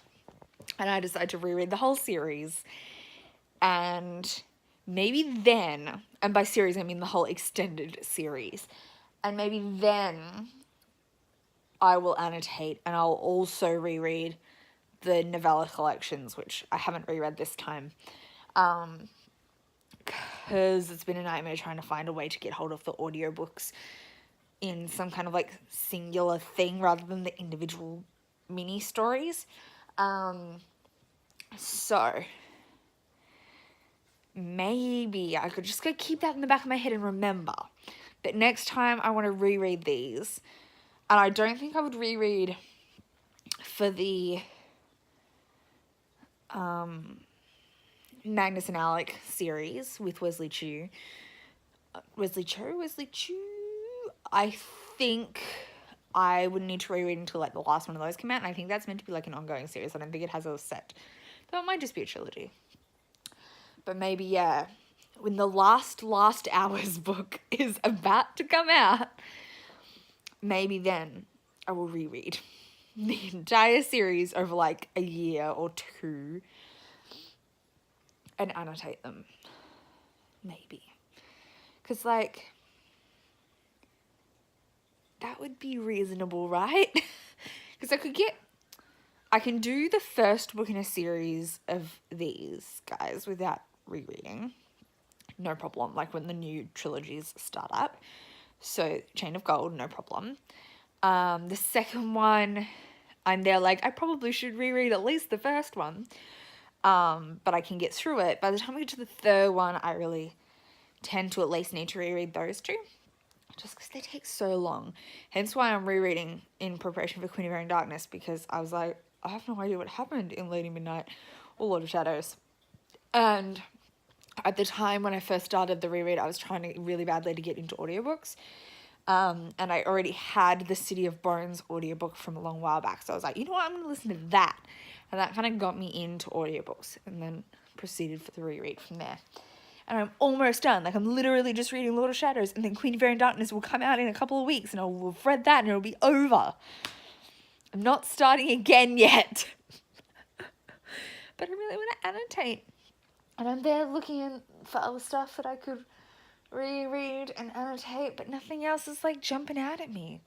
and I decide to reread the whole series, and maybe then, and by series I mean the whole extended series, and maybe then I will annotate and I'll also reread the novella collections, which I haven't reread this time, because it's been a nightmare trying to find a way to get hold of the audiobooks in some kind of singular thing rather than the individual mini stories. So maybe I could just go keep that in the back of my head and remember that next time I want to reread these. And I don't think I would reread for the Magnus and Alec series with Wesley Chu. I think I would need to reread until like the last one of those came out, and I think that's meant to be like an ongoing series. I don't think it has a set. Though it might just be a trilogy. But maybe, yeah, when the last hours book is about to come out, maybe then I will reread the entire series over like a year or two and annotate them. Maybe. Because, like, that would be reasonable, right? Because I can do the first book in a series of these guys without rereading. No problem. Like when the new trilogies start up. So Chain of Gold, no problem. The second one, I'm there like, I probably should reread at least the first one. But I can get through it. By the time I get to the third one, I really tend to at least need to reread those two. Just because they take so long. Hence why I'm rereading in preparation for Queen of Air and Darkness, because I was like, I have no idea what happened in Lady Midnight or Lord of Shadows. And at the time when I first started the reread, I was trying to really badly to get into audiobooks. And I already had the City of Bones audiobook from a long while back. So I was like, you know what, I'm going to listen to that. And that kind of got me into audiobooks, and then proceeded for the reread from there. And I'm almost done. Like, I'm literally just reading Lord of Shadows, and then Queen of Air and Darkness will come out in a couple of weeks, and I'll have read that, and it'll be over. I'm not starting again yet. But I really want to annotate. And I'm there looking for other stuff that I could reread and annotate, but nothing else is, like, jumping out at me.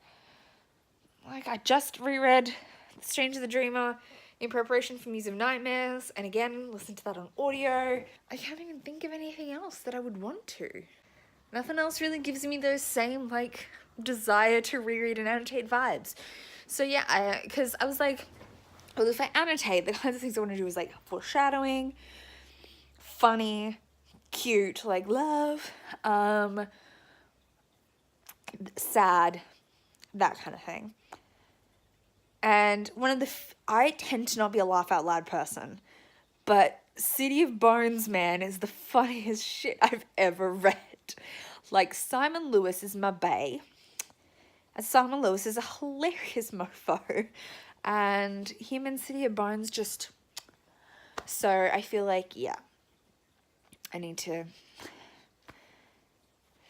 Like, I just reread Strange of the Dreamer in preparation for Muse of Nightmares, and again, listened to that on audio. I can't even think of anything else that I would want to. Nothing else really gives me those same, like, desire to reread and annotate vibes. So yeah, because I was like, well, if I annotate, the kinds of things I want to do is, like, foreshadowing, funny, cute, like love, sad, that kind of thing. And I tend to not be a laugh out loud person, but City of Bones, man, is the funniest shit I've ever read. Like, Simon Lewis is my bae, and Simon Lewis is a hilarious mofo, and him and City of Bones just, so I feel like, yeah, I need to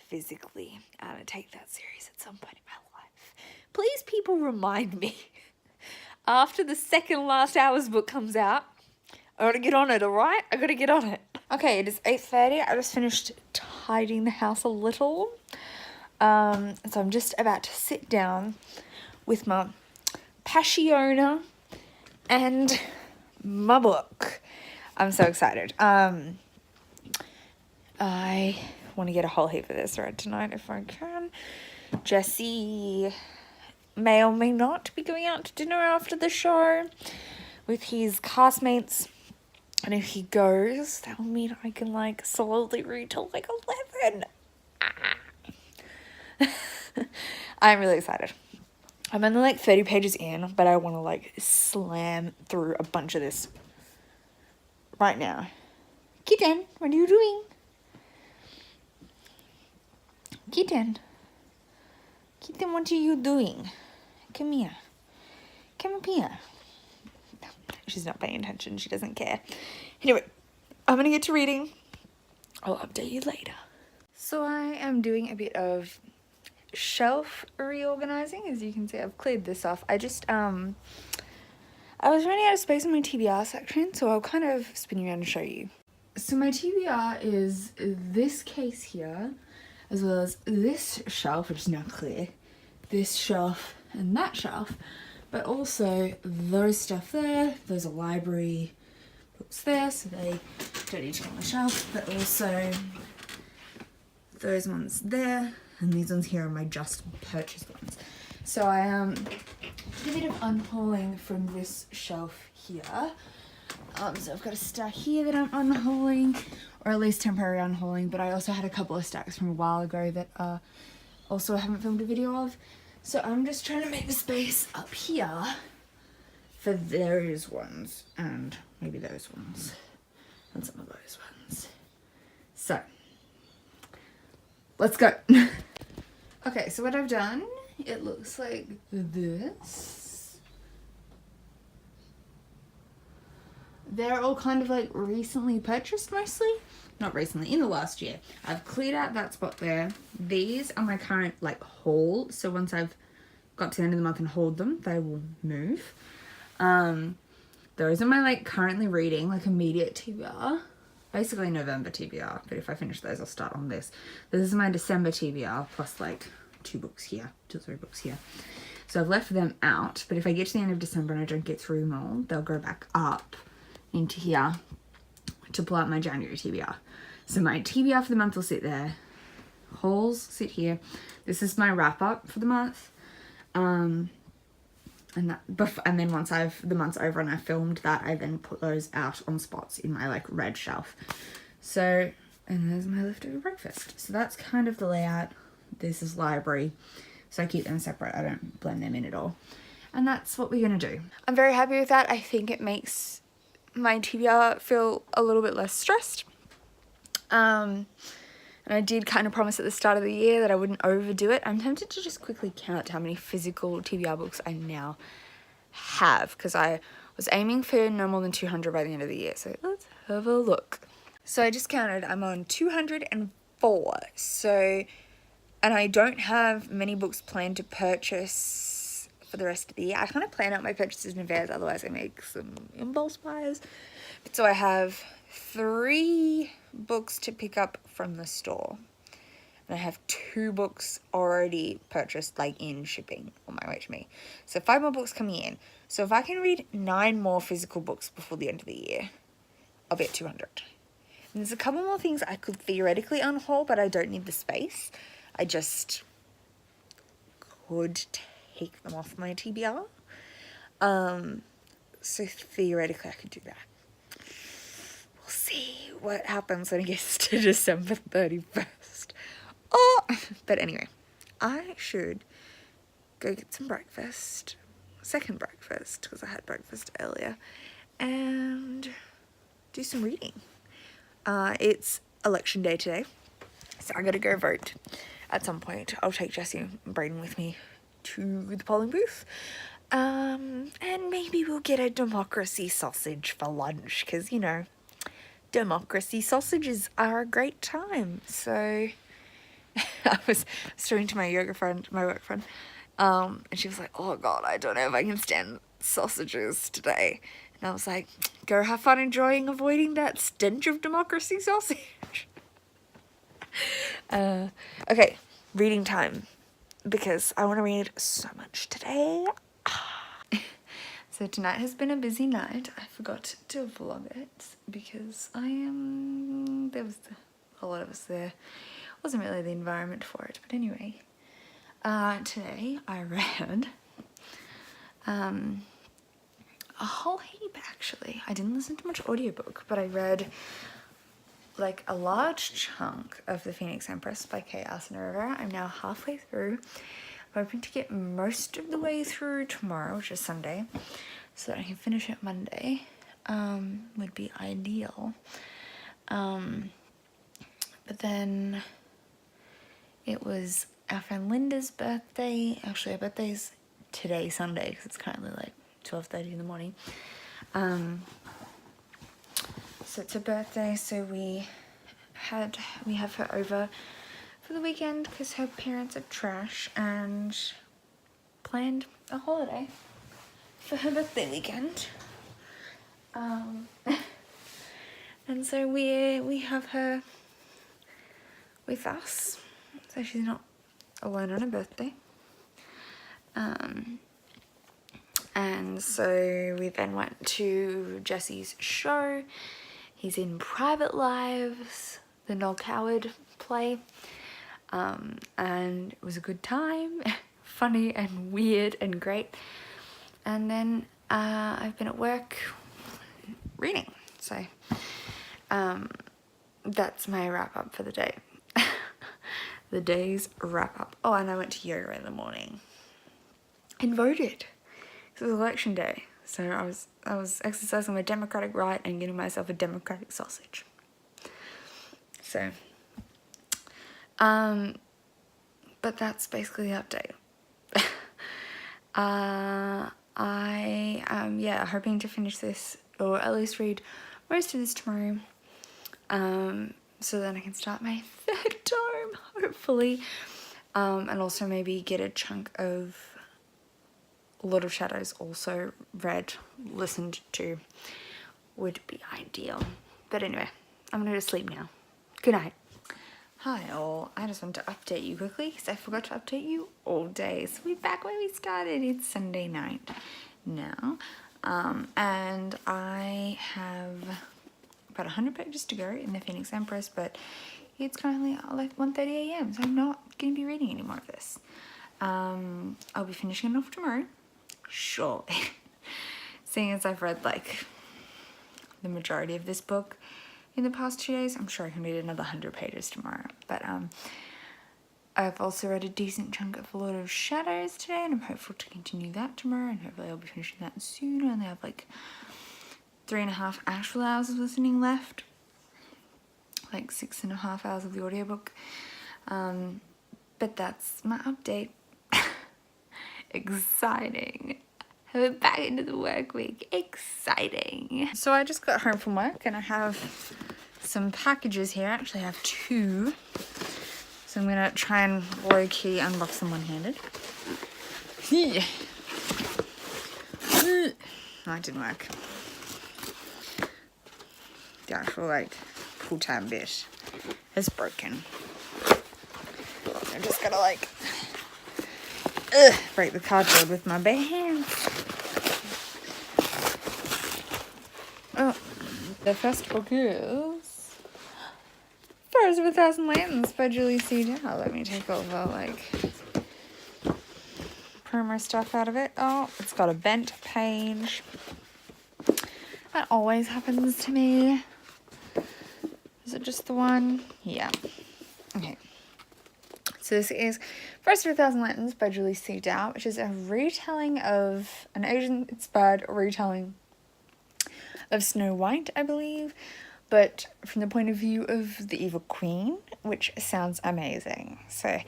physically annotate that series at some point in my life. Please, people, remind me. After the second last hours book comes out, I gotta get on it, alright? I gotta get on it. Okay, it is 8:30. I just finished tidying the house a little. So I'm just about to sit down with my Passiona and my book. I'm so excited. I want to get a whole heap of this read tonight if I can. Jesse may or may not be going out to dinner after the show with his castmates, and if he goes, that will mean I can, like, slowly read till like 11. I'm really excited. I'm only like 30 pages in, but I want to, like, slam through a bunch of this right now. Kitten, what are you doing? Kitten, what are you doing? Come here. Come up here. She's not paying attention. She doesn't care. Anyway, I'm going to get to reading. I'll update you later. So I am doing a bit of shelf reorganizing. As you can see, I've cleared this off. I was running out of space in my TBR section, so I'll kind of spin you around and show you. So my TBR is this case here, as well as this shelf, which is now clear, this shelf and that shelf, but also those stuff there. Those are library books there, so they don't need to go on the shelf, but also those ones there, and these ones here are my just purchased ones. So I a bit of unhauling from this shelf here. So I've got a stack here that I'm unhauling, or at least temporary unhauling, but I also had a couple of stacks from a while ago that also I haven't filmed a video of. So I'm just trying to make the space up here for those ones, and maybe those ones, and some of those ones. So, let's go. Okay, so what I've done, it looks like this. They're all kind of like recently purchased mostly. Not recently, in the last year. I've cleared out that spot there. These are my current like haul. So once I've got to the end of the month and hauled them, they will move. Those are my like currently reading, like immediate TBR. Basically November TBR, but if I finish those, I'll start on this. This is my December TBR, plus like 2 books here, 2 or 3 books here. So I've left them out, but if I get to the end of December and I don't get through them all, they'll go back up into here to pull out my January TBR. So my TBR for the month will sit there. Hauls sit here. This is my wrap up for the month. And then once the month's over and I filmed that, I then put those out on spots in my like red shelf. So, and there's my leftover breakfast. So that's kind of the layout. This is library. So I keep them separate. I don't blend them in at all. And that's what we're gonna do. I'm very happy with that. I think it makes my TBR feel a little bit less stressed. And I did kind of promise at the start of the year that I wouldn't overdo it. I'm tempted to just quickly count how many physical TBR books I now have, because I was aiming for no more than 200 by the end of the year. So let's have a look. So I just counted, I'm on 204. So, and I don't have many books planned to purchase for the rest of the year. I kind of plan out my purchases in advance, otherwise I make some impulse buys. But so I have 3 books to pick up from the store, and I have 2 books already purchased, like in shipping on my way to me. So 5 more books coming in. So if I can read 9 more physical books before the end of the year, I'll be at 200. And there's a couple more things I could theoretically unhaul, but I don't need the space. I just could take them off my TBR. So theoretically I could do that. We'll see what happens when it gets to December 31st. Oh, but anyway, I should go get some breakfast, second breakfast, because I had breakfast earlier, and do some reading. It's election day today, so I gotta go vote at some point. I'll take Jessie and Brayden with me to the polling booth. And maybe we'll get a democracy sausage for lunch, because, you know, democracy sausages are a great time. So I was talking to my yoga friend, my work friend, and she was like, oh god, I don't know if I can stand sausages today. And I was like, go have fun avoiding that stench of democracy sausage. Okay, reading time, because I want to read so much today. So tonight has been a busy night. I forgot to vlog it because there was a lot of us there. Wasn't really the environment for it, but anyway. Today I read a whole heap actually. I didn't listen to much audiobook, but I read like a large chunk of The Phoenix Empress by Kate Rivera. I'm now halfway through. I'm hoping to get most of the way through tomorrow, which is Sunday, so that I can finish it Monday. Would be ideal. But then it was our friend Linda's birthday. Actually, her birthday's today, Sunday, because it's currently like 12:30 in the morning. So it's her birthday, so we have her over for the weekend because her parents are trash, and planned a holiday for her birthday weekend. And so we have her with us, so she's not alone on her birthday. And so we then went to Jesse's show. He's in Private Lives, the Noel Coward play. And it was a good time, funny and weird and great. And then I've been at work reading. So that's my wrap up for the day. The day's wrap up. Oh, and I went to yoga in the morning and voted. It was election day. So I was exercising my democratic right and getting myself a democratic sausage. So, but that's basically the update. I am, hoping to finish this, or at least read most of this tomorrow, so then I can start my third tome, hopefully, and also maybe get a chunk of Lord of Shadows also read, listened to, would be ideal. But anyway, I'm gonna go to sleep now. Good night. Hi all, I just want to update you quickly because I forgot to update you all day. So we're back where we started. It's Sunday night now, and I have about 100 pages to go in the Phoenix Empress, but it's currently like 1:30 a.m. so I'm not going to be reading any more of this. I'll be finishing it off tomorrow, surely. Seeing as I've read like the majority of this book in the past 2 days, I'm sure I can read another 100 pages tomorrow. But I've also read a decent chunk of Lord of Shadows today, and I'm hopeful to continue that tomorrow, and hopefully I'll be finishing that soon. I only have like 3.5 actual hours of listening left, like 6.5 hours of the audiobook. But that's my update. Exciting. We're back into the work week. Exciting. So I just got home from work and I have some packages here. I actually have 2. So I'm gonna try and low-key unbox them one-handed. No, it didn't work. The actual like pull-tab bit is broken. So I'm just gotta like break the cardboard with my bare hands. Oh, the first book is Furs of a Thousand Lands by Julie C. Dow. Let me take all the like promo stuff out of it. Oh, it's got a bent page. That always happens to me. Is it just the one? Yeah. Okay. So this is First of a Thousand Lanterns by Julie C. Dow, which is a retelling of an Asian-inspired retelling of Snow White, I believe, but from the point of view of the evil queen, which sounds amazing. So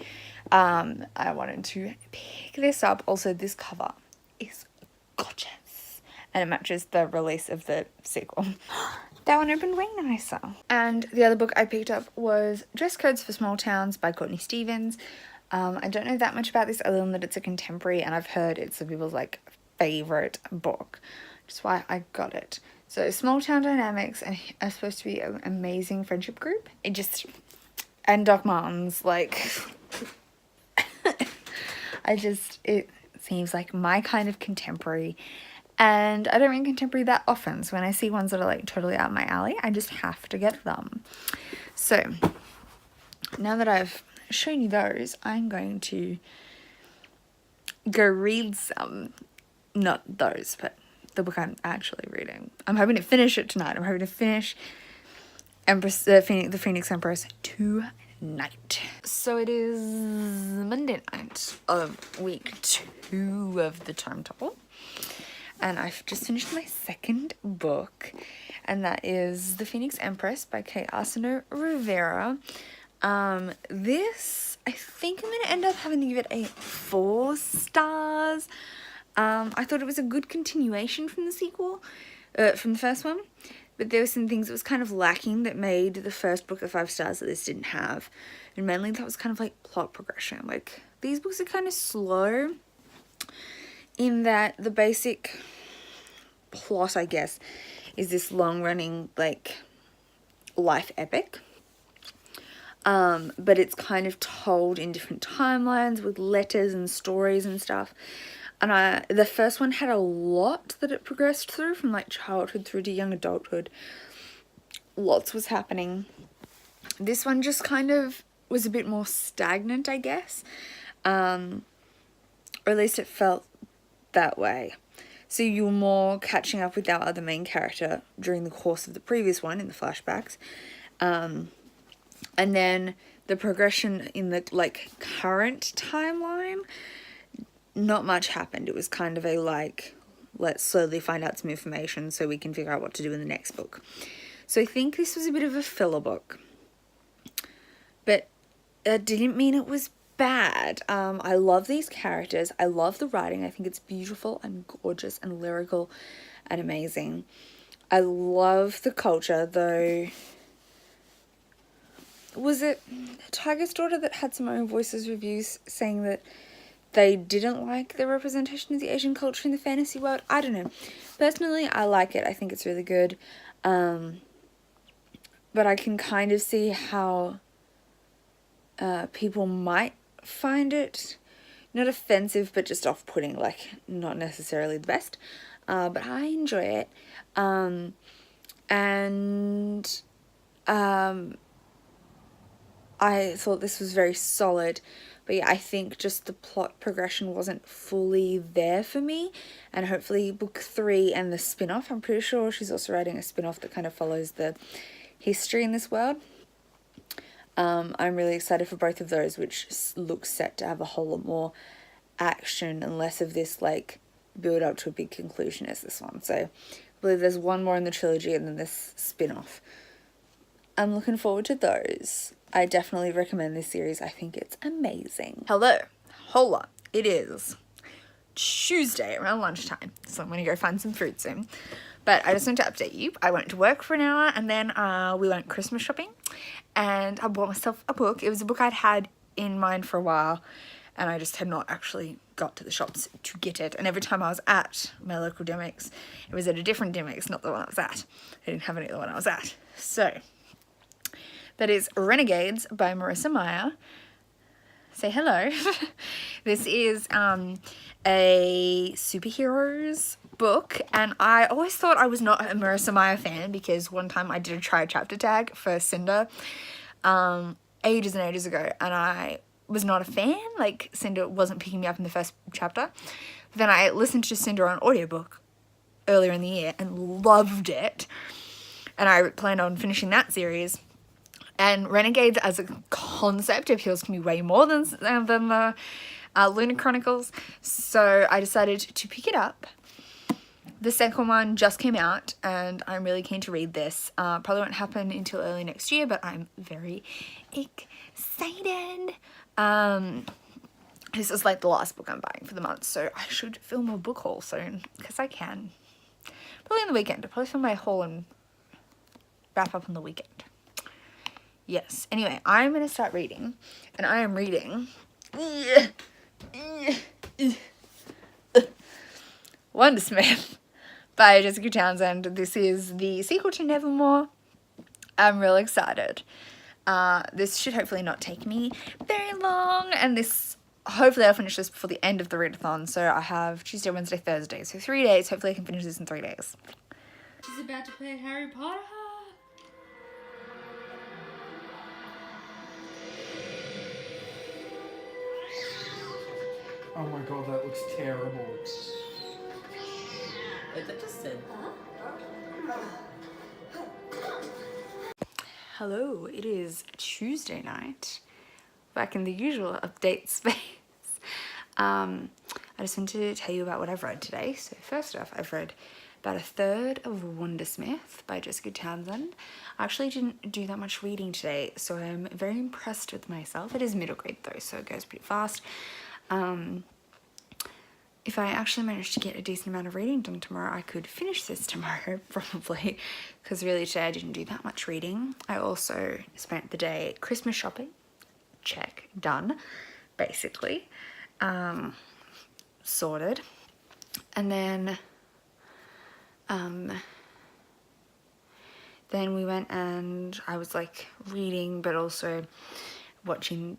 I wanted to pick this up. Also, this cover is gorgeous, and it matches the release of the sequel. That one opened way nicer. And the other book I picked up was Dress Codes for Small Towns by Courtney Stevens. I don't know that much about this other than that it's a contemporary, and I've heard it's some people's like favourite book, which is why I got it. So small town dynamics are supposed to be an amazing friendship group. And Doc Martens, like, it seems like my kind of contemporary. And I don't read contemporary that often, so when I see ones that are like totally out my alley, I just have to get them. So now that I've shown you those, I'm going to go read some. Not those, but the book I'm actually reading. I'm hoping to finish it tonight. I'm hoping to finish the Phoenix Empress tonight. So it is Monday night of week 2 of the Tome Topple. And I've just finished my second book, and that is The Phoenix Empress by Kate Arsenault Rivera. This, I think I'm going to end up having to give it a 4 stars. I thought it was a good continuation from the sequel, from the first one, but there were some things that was kind of lacking that made the first book the 5 stars that this didn't have. And mainly that was kind of like plot progression. Like, these books are kind of slow in that the basic plot, I guess, is this long-running, like, life epic. But it's kind of told in different timelines with letters and stories and stuff. And the first one had a lot that it progressed through, from like childhood through to young adulthood. Lots was happening. This one just kind of was a bit more stagnant, I guess. Or at least it felt that way. So you're more catching up with our other main character during the course of the previous one in the flashbacks. And then the progression in the like current timeline, not much happened. It was kind of a like, let's slowly find out some information so we can figure out what to do in the next book. So I think this was a bit of a filler book, but that didn't mean it was bad. I love these characters. I love the writing. I think it's beautiful and gorgeous and lyrical and amazing. I love the culture, though. Was it Tiger's Daughter that had some own voices reviews saying that they didn't like the representation of the Asian culture in the fantasy world? I don't know. Personally, I like it. I think it's really good. But I can kind of see how people might find it not offensive, but just off-putting, like not necessarily the best. But I enjoy it. I thought this was very solid. But yeah, I think just the plot progression wasn't fully there for me. And hopefully book 3 and the spin-off, I'm pretty sure she's also writing a spin-off that kind of follows the history in this world. I'm really excited for both of those, which looks set to have a whole lot more action and less of this like build up to a big conclusion as this one. So I believe there's one more in the trilogy and then this spin-off. I'm looking forward to those. I definitely recommend this series. I think it's amazing. Hello. Hola. It is Tuesday around lunchtime, so I'm going to go find some food soon. But I just want to update you. I went to work for an hour and then we went Christmas shopping and I bought myself a book. It was a book I'd had in mind for a while and I just had not actually got to the shops to get it. And every time I was at my local Demics, it was at a different Demics, not the one I was at. I didn't have any of the one I was at. So that is Renegades by Marissa Meyer. Say hello. This is a superheroes book, and I always thought I was not a Marissa Meyer fan because one time I did a try chapter tag for Cinder ages and ages ago, and I was not a fan. Like, Cinder wasn't picking me up in the first chapter. But then I listened to Cinder on audiobook earlier in the year and loved it, and I planned on finishing that series. And Renegades as a concept appeals to me way more than the Lunar Chronicles. So I decided to pick it up. The second one just came out and I'm really keen to read this. Probably won't happen until early next year, but I'm very excited. This is like the last book I'm buying for the month, so I should film a book haul soon because I can. Probably on the weekend. I'll probably film my haul and wrap up on the weekend. Yes. Anyway, I'm going to start reading, and I am reading Wondersmith by Jessica Townsend. This is the sequel to Nevermore. I'm real excited. This should hopefully not take me very long, and hopefully I'll finish this before the end of the readathon. So I have Tuesday, Wednesday, Thursday, so 3 days. Hopefully I can finish this in 3 days. She's about to play Harry Potter. Oh my god, that looks terrible. Wait, that just said. Hello, it is Tuesday night. Back in the usual update space. I just wanted to tell you about what I've read today. So first off, I've read about a third of Wondersmith by Jessica Townsend. I actually didn't do that much reading today, so I'm very impressed with myself. It is middle grade though, so it goes pretty fast. If I actually managed to get a decent amount of reading done tomorrow, I could finish this tomorrow, probably, because really today I didn't do that much reading. I also spent the day Christmas shopping. Check, done, basically. Sorted. And then we went and I was like reading, but also watching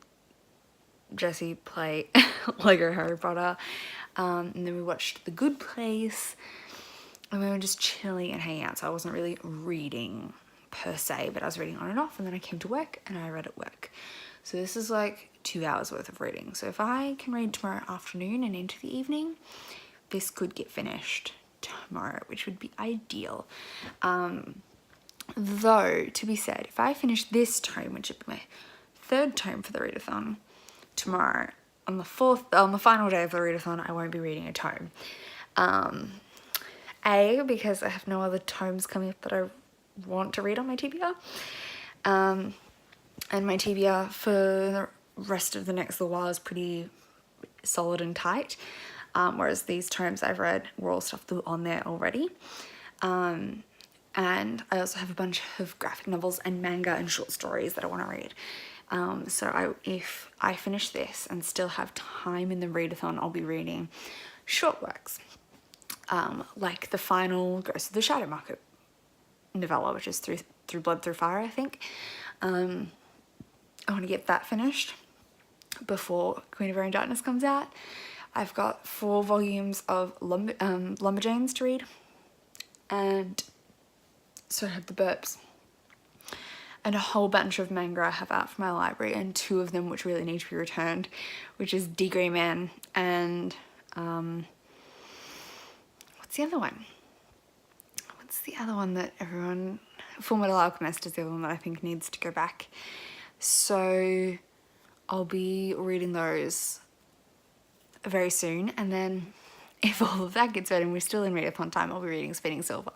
Jessie play Lego Harry Potter. And then we watched The Good Place, and we were just chilling and hanging out. So I wasn't really reading per se, but I was reading on and off, and then I came to work and I read at work. So this is like 2 hours worth of reading. So if I can read tomorrow afternoon and into the evening, this could get finished tomorrow, which would be ideal. Though, to be said, if I finish this tome, which would be my third tome for the readathon, tomorrow, on the final day of the readathon, I won't be reading a tome. Because I have no other tomes coming up that I want to read on my TBR. And my TBR for the rest of the next little while is pretty solid and tight. Whereas these tomes I've read were all stuff that were on there already. And I also have a bunch of graphic novels and manga and short stories that I want to read. So if I finish this and still have time in the readathon, I'll be reading short works. Like the final Ghost of the Shadow Market novella, which is through Blood Through Fire, I think. I want to get that finished before Queen of Air and Darkness comes out. I've got 4 volumes of Lumberjanes to read, and so I have the burps. And a whole bunch of manga I have out from my library, and 2 of them which really need to be returned, which is Degree Man and what's the other one? What's the other one that everyone... Full Metal Alchemist is the other one that I think needs to go back. So I'll be reading those very soon, and then if all of that gets read and we're still in readathon time, I'll be reading Spinning Silver.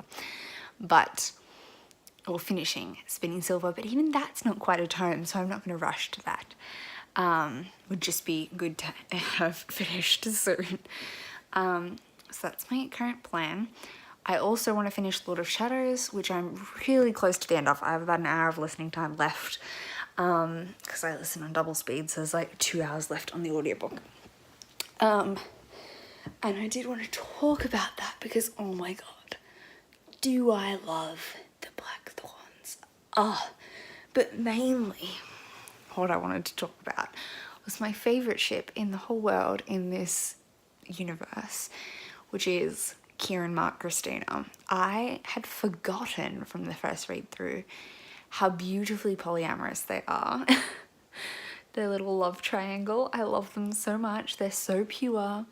Or finishing Spinning Silver, but even that's not quite a tome, so I'm not going to rush to that. Would just be good to have finished soon. So that's my current plan. I also want to finish Lord of Shadows, which I'm really close to the end of. I have about an hour of listening time left, because I listen on double speed, so there's like 2 hours left on the audiobook. And I did want to talk about that because, oh my god, do I love the Black Thorns. But mainly what I wanted to talk about was my favourite ship in the whole world in this universe, which is Kieran, Mark, Christina. I had forgotten from the first read through how beautifully polyamorous they are. Their little love triangle, I love them so much. They're so pure.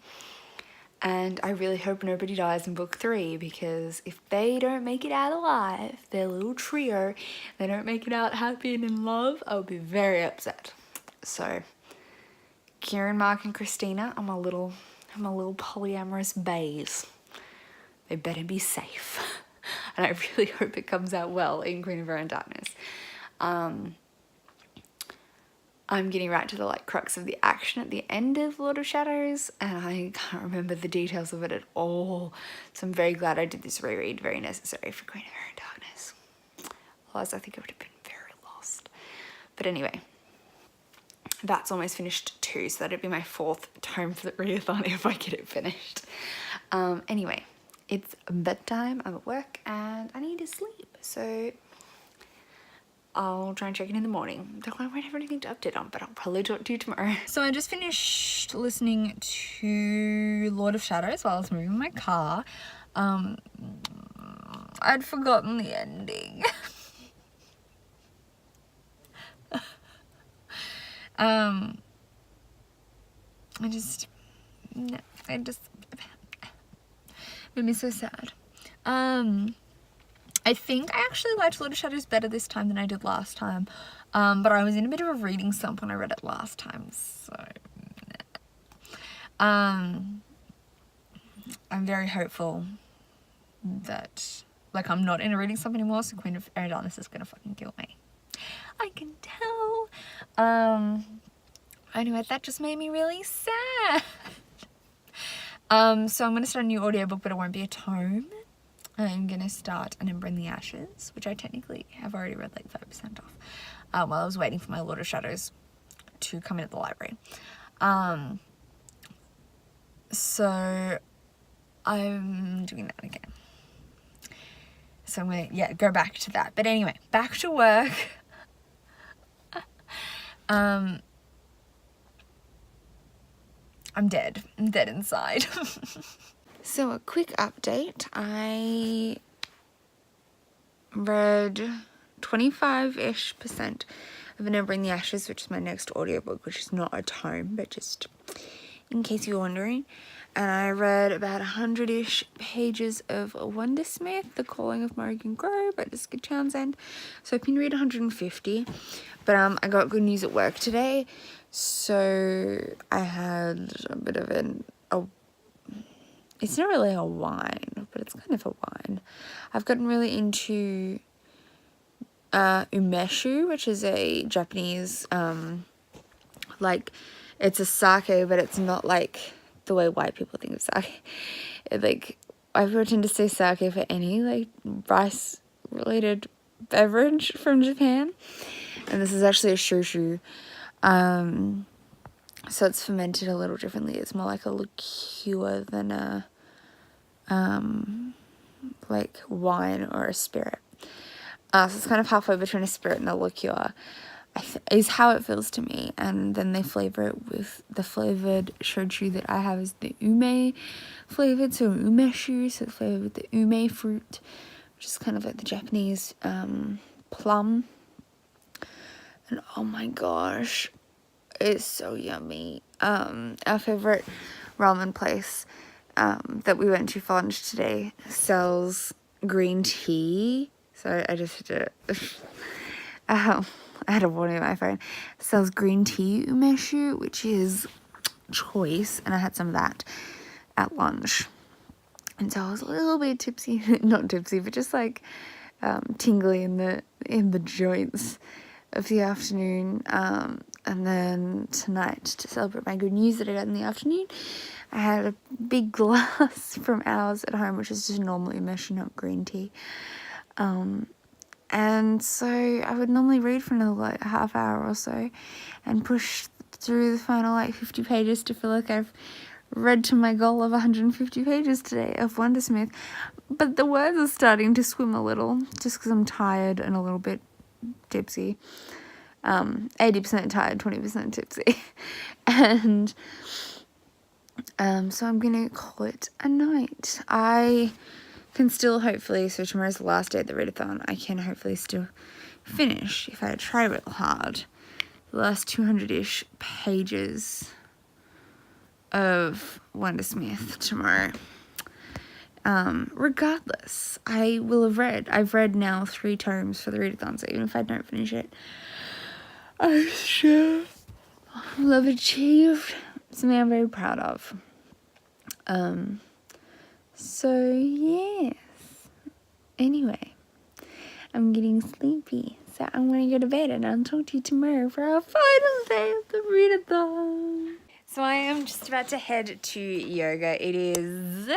And I really hope nobody dies in book 3, because if they don't make it out alive, their little trio, they don't make it out happy and in love, I'll be very upset. So, Kieran, Mark, and Christina are my little polyamorous bays. They better be safe. And I really hope it comes out well in Queen of Air and Darkness. I'm getting right to the crux of the action at the end of Lord of Shadows, and I can't remember the details of it at all. So I'm very glad I did this reread, very necessary for Queen of Air and Darkness. Otherwise I think I would have been very lost. But anyway, that's almost finished too, so that'd be my 4th tome for the readathon if I get it finished. Anyway, it's bedtime, I'm at work, and I need to sleep, so I'll try and check in the morning. I won't have anything to update on, but I'll probably talk to you tomorrow. So I just finished listening to Lord of Shadows while I was moving my car. I'd forgotten the ending. It just made me so sad. I think I actually liked Lord of Shadows better this time than I did last time, but I was in a bit of a reading slump when I read it last time, so I'm very hopeful that, I'm not in a reading slump anymore, so Queen of Air and Darkness is gonna fucking kill me. I can tell. Anyway, that just made me really sad. So I'm gonna start a new audiobook, but it won't be a tome. I'm gonna start An Ember in the Ashes, which I technically have already read 5% off, while I was waiting for my Lord of Shadows to come in at the library. So I'm doing that again. So I'm gonna, go back to that. But anyway, back to work. I'm dead. I'm dead inside. So a quick update. I read 25-ish% of An Ember in the Ashes, which is my next audiobook, which is not a tome, but just in case you're wondering. And I read about 100-ish pages of Wondersmith, The Calling of Morrigan Grove by Jessica Townsend. So I can read 150. But I got good news at work today. So I had a bit of it's not really a wine, but it's kind of a wine. I've gotten really into umeshu, which is a Japanese, like, it's a sake, but it's not like the way white people think of sake. Like, I pretend to say sake for any, like, rice-related beverage from Japan. And this is actually a shushu. So it's fermented a little differently. It's more like a liqueur than a, like, wine or a spirit. So it's kind of halfway between a spirit and a liqueur, is how it feels to me. And then they flavor it with the flavored shochu that I have is the ume flavored, so umeshu, so it's flavored with the ume fruit, which is kind of like the Japanese plum. And oh my gosh, it's so yummy. Our favorite ramen place that we went to for lunch today sells green tea. So I just had to, I had a warning on my phone. It sells green tea umeshu, which is choice, and I had some of that at lunch. And so I was a little bit tipsy, not tipsy, but just like tingly in the joints of the afternoon. And then tonight, to celebrate my good news that I got in the afternoon, I had a big glass from ours at home, which is just normal umeshu, not green tea. And so I would normally read for another like half hour or so and push through the final like 50 pages to feel like I've read to my goal of 150 pages today of Wondersmith. But the words are starting to swim a little just because I'm tired and a little bit tipsy. 80% tired, 20% tipsy. And so I'm gonna call it a night. I can still hopefully, so tomorrow's the last day of the readathon, I can hopefully still finish, if I try real hard, the last 200-ish pages of Wondersmith tomorrow. Regardless, I've read now 3 tomes for the readathon, so even if I don't finish it, I'm sure I'll have achieved something I'm very proud of. So yes, anyway, I'm getting sleepy, so I'm gonna go to bed and I'll talk to you tomorrow for our final day of the readathon. So I am just about to head to yoga. It is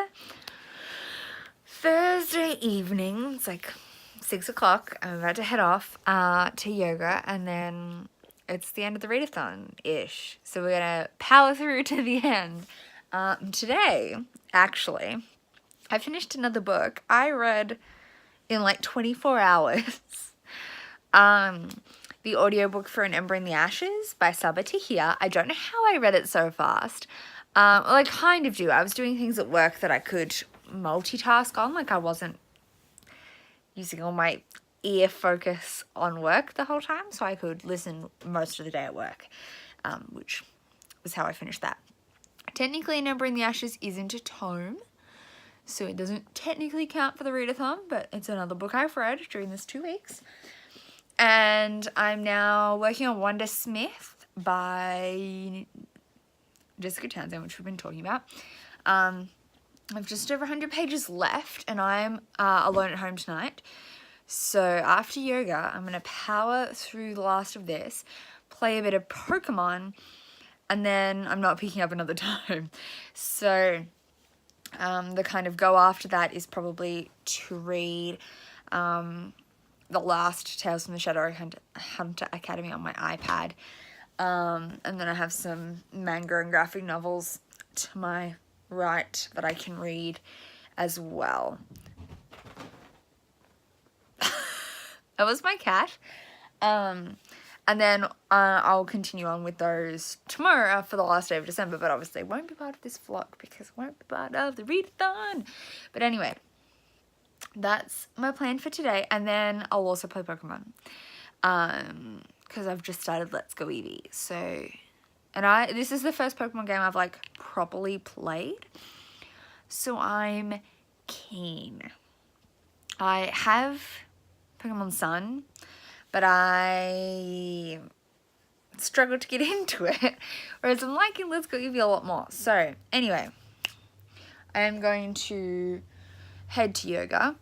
Thursday evening, it's like 6 o'clock. I'm about to head off to yoga, and then it's the end of the readathon-ish, so we're gonna power through to the end. Today, actually, I finished another book I read in like 24 hours. The audiobook for An Ember in the Ashes by Sabaa Tahir. I don't know how I read it so fast. Well, I kind of do. I was doing things at work that I could multitask on. Like I wasn't using all my ear focus on work the whole time, so I could listen most of the day at work, which was how I finished that. Technically, An Ember in the Ashes isn't a tome, so it doesn't technically count for the readathon, but it's another book I've read during this 2 weeks. And I'm now working on Wondersmith by Jessica Townsend, which we've been talking about. I've just over 100 pages left, and I'm alone at home tonight. So after yoga, I'm going to power through the last of this, play a bit of Pokemon, and then I'm not picking up another tome. So the kind of go after that is probably to read the last Tales from the Shadow Hunter Academy on my iPad. And then I have some manga and graphic novels to my right that I can read as well. That was my cat. And then I'll continue on with those tomorrow for the last day of December, but obviously won't be part of this vlog because it won't be part of the readathon. But anyway, that's my plan for today. And then I'll also play Pokemon because I've just started Let's Go Eevee. So And this is the first Pokemon game I've like properly played, so I'm keen. I have Pokemon Sun, but I struggled to get into it, whereas I'm liking Let's Go Eevee a lot more. So anyway, I am going to head to yoga,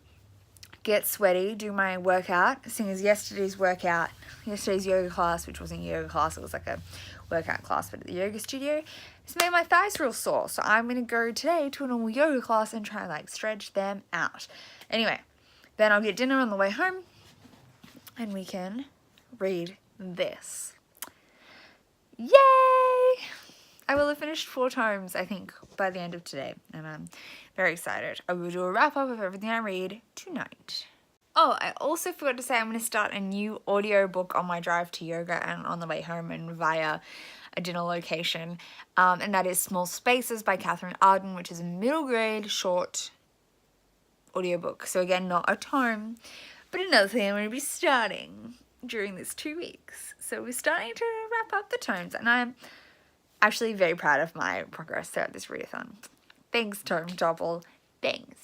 get sweaty, do my workout, seeing as yesterday's yoga class, which wasn't a yoga class, it was like a workout class, but at the yoga studio, it's made my thighs real sore. So I'm going to go today to a normal yoga class and try and like stretch them out. Anyway, then I'll get dinner on the way home and we can read this. Yay! I will have finished 4 tomes, I think, by the end of today, and I'm very excited. I will do a wrap-up of everything I read tonight. Oh, I also forgot to say I'm going to start a new audiobook on my drive to yoga and on the way home and via a dinner location, and that is Small Spaces by Catherine Arden, which is a middle grade short audiobook. So again, not a tome, but another thing I'm going to be starting during this 2 weeks. So we're starting to wrap up the tomes, and I'm actually very proud of my progress throughout this readathon. Thanks, Tome Topple. Thanks.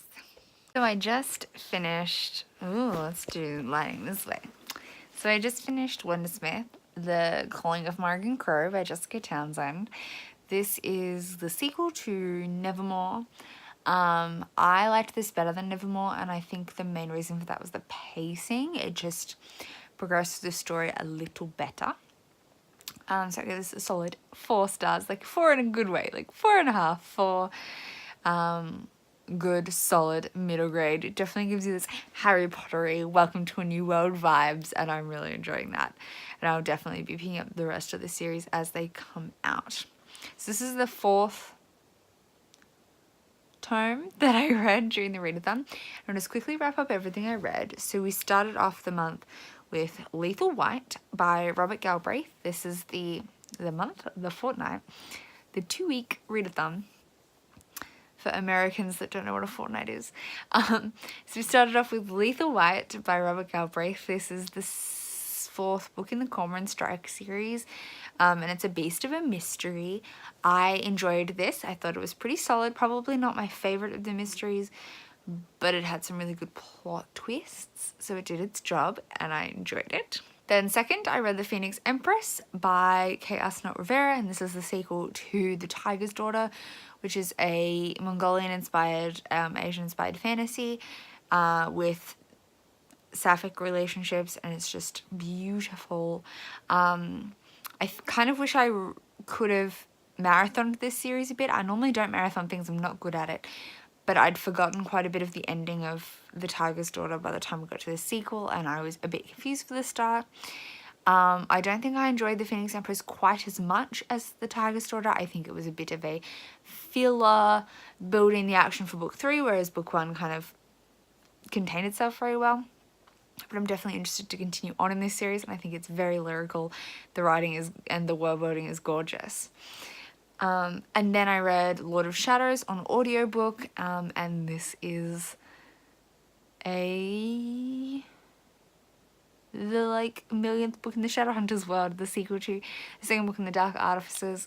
So I just finished, let's do lighting this way. So I just finished Wondersmith, The Calling of Morrigan Crow by Jessica Townsend. This is the sequel to Nevermore. I liked this better than Nevermore, and I think the main reason for that was the pacing. It just progressed the story a little better. So I give this a solid 4 stars, like 4 in a good way, like 4.5 for good, solid, middle grade. It definitely gives you this Harry Potter-y, welcome to a new world vibes, and I'm really enjoying that. And I'll definitely be picking up the rest of the series as they come out. So this is the 4th tome that I read during the readathon. I'll just quickly wrap up everything I read. So we started off the month with Lethal White by Robert Galbraith. This is the fortnight, the 2-week readathon for Americans that don't know what a fortnight is. So we started off with Lethal White by Robert Galbraith. This is the 4th book in the Cormoran Strike series, and it's a beast of a mystery. I enjoyed this. I thought it was pretty solid. Probably not my favorite of the mysteries, but it had some really good plot twists, so it did its job and I enjoyed it. Then second, I read The Phoenix Empress by Kay Arsenault Rivera, and this is the sequel to The Tiger's Daughter, which is a Mongolian-inspired, Asian-inspired fantasy with sapphic relationships, and it's just beautiful. I kind of wish I could have marathoned this series a bit. I normally don't marathon things, I'm not good at it. But I'd forgotten quite a bit of the ending of The Tiger's Daughter by the time we got to the sequel, and I was a bit confused for the start. I don't think I enjoyed The Phoenix Empress quite as much as The Tiger's Daughter. I think it was a bit of a filler building the action for book 3, whereas book 1 kind of contained itself very well. But I'm definitely interested to continue on in this series, and I think it's very lyrical. The writing is, and the world building is gorgeous. And then I read Lord of Shadows on audiobook, and this is the like millionth book in the Shadowhunters world, the sequel to the second book in the Dark Artificers.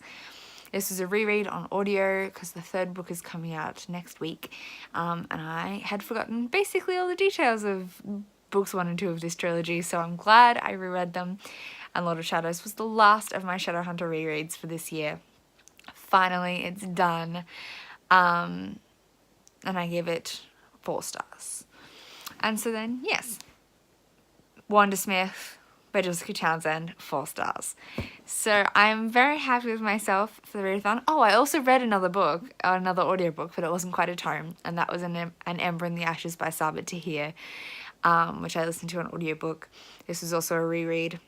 This is a reread on audio because the 3rd book is coming out next week, and I had forgotten basically all the details of books 1 and 2 of this trilogy, so I'm glad I reread them. And Lord of Shadows was the last of my Shadowhunter rereads for this year. Finally, it's done, and I give it 4 stars. And so then, yes, Wondersmith by Jessica Townsend, 4 stars. So I'm very happy with myself for the readathon. Oh, I also read another book, another audiobook, but it wasn't quite a tome, and that was an Ember in the Ashes by Sabit Tahir, which I listened to on audiobook. This was also a reread.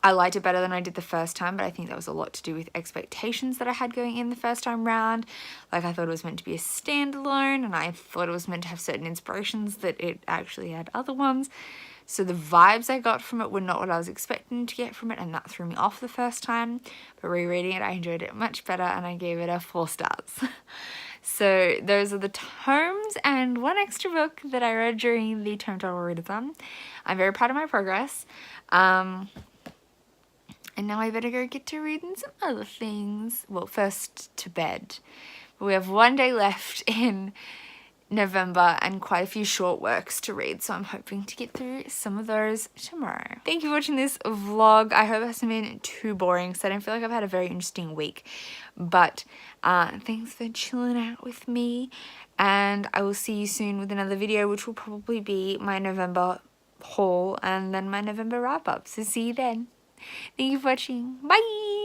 I liked it better than I did the first time, but I think that was a lot to do with expectations that I had going in the first time round. Like, I thought it was meant to be a standalone, and I thought it was meant to have certain inspirations that it actually had other ones. So the vibes I got from it were not what I was expecting to get from it, and that threw me off the first time. But rereading it, I enjoyed it much better, and I gave it a 4 stars. So those are the tomes and 1 extra book that I read during the Tome Topple readathon. I'm very proud of my progress. And now I better go get to reading some other things. Well, first to bed. But we have one day left in November and quite a few short works to read, so I'm hoping to get through some of those tomorrow. Thank you for watching this vlog. I hope it hasn't been too boring, so I don't feel like I've had a very interesting week. But thanks for chilling out with me, and I will see you soon with another video, which will probably be my November haul and then my November wrap up. So see you then. Thank you for watching. Bye!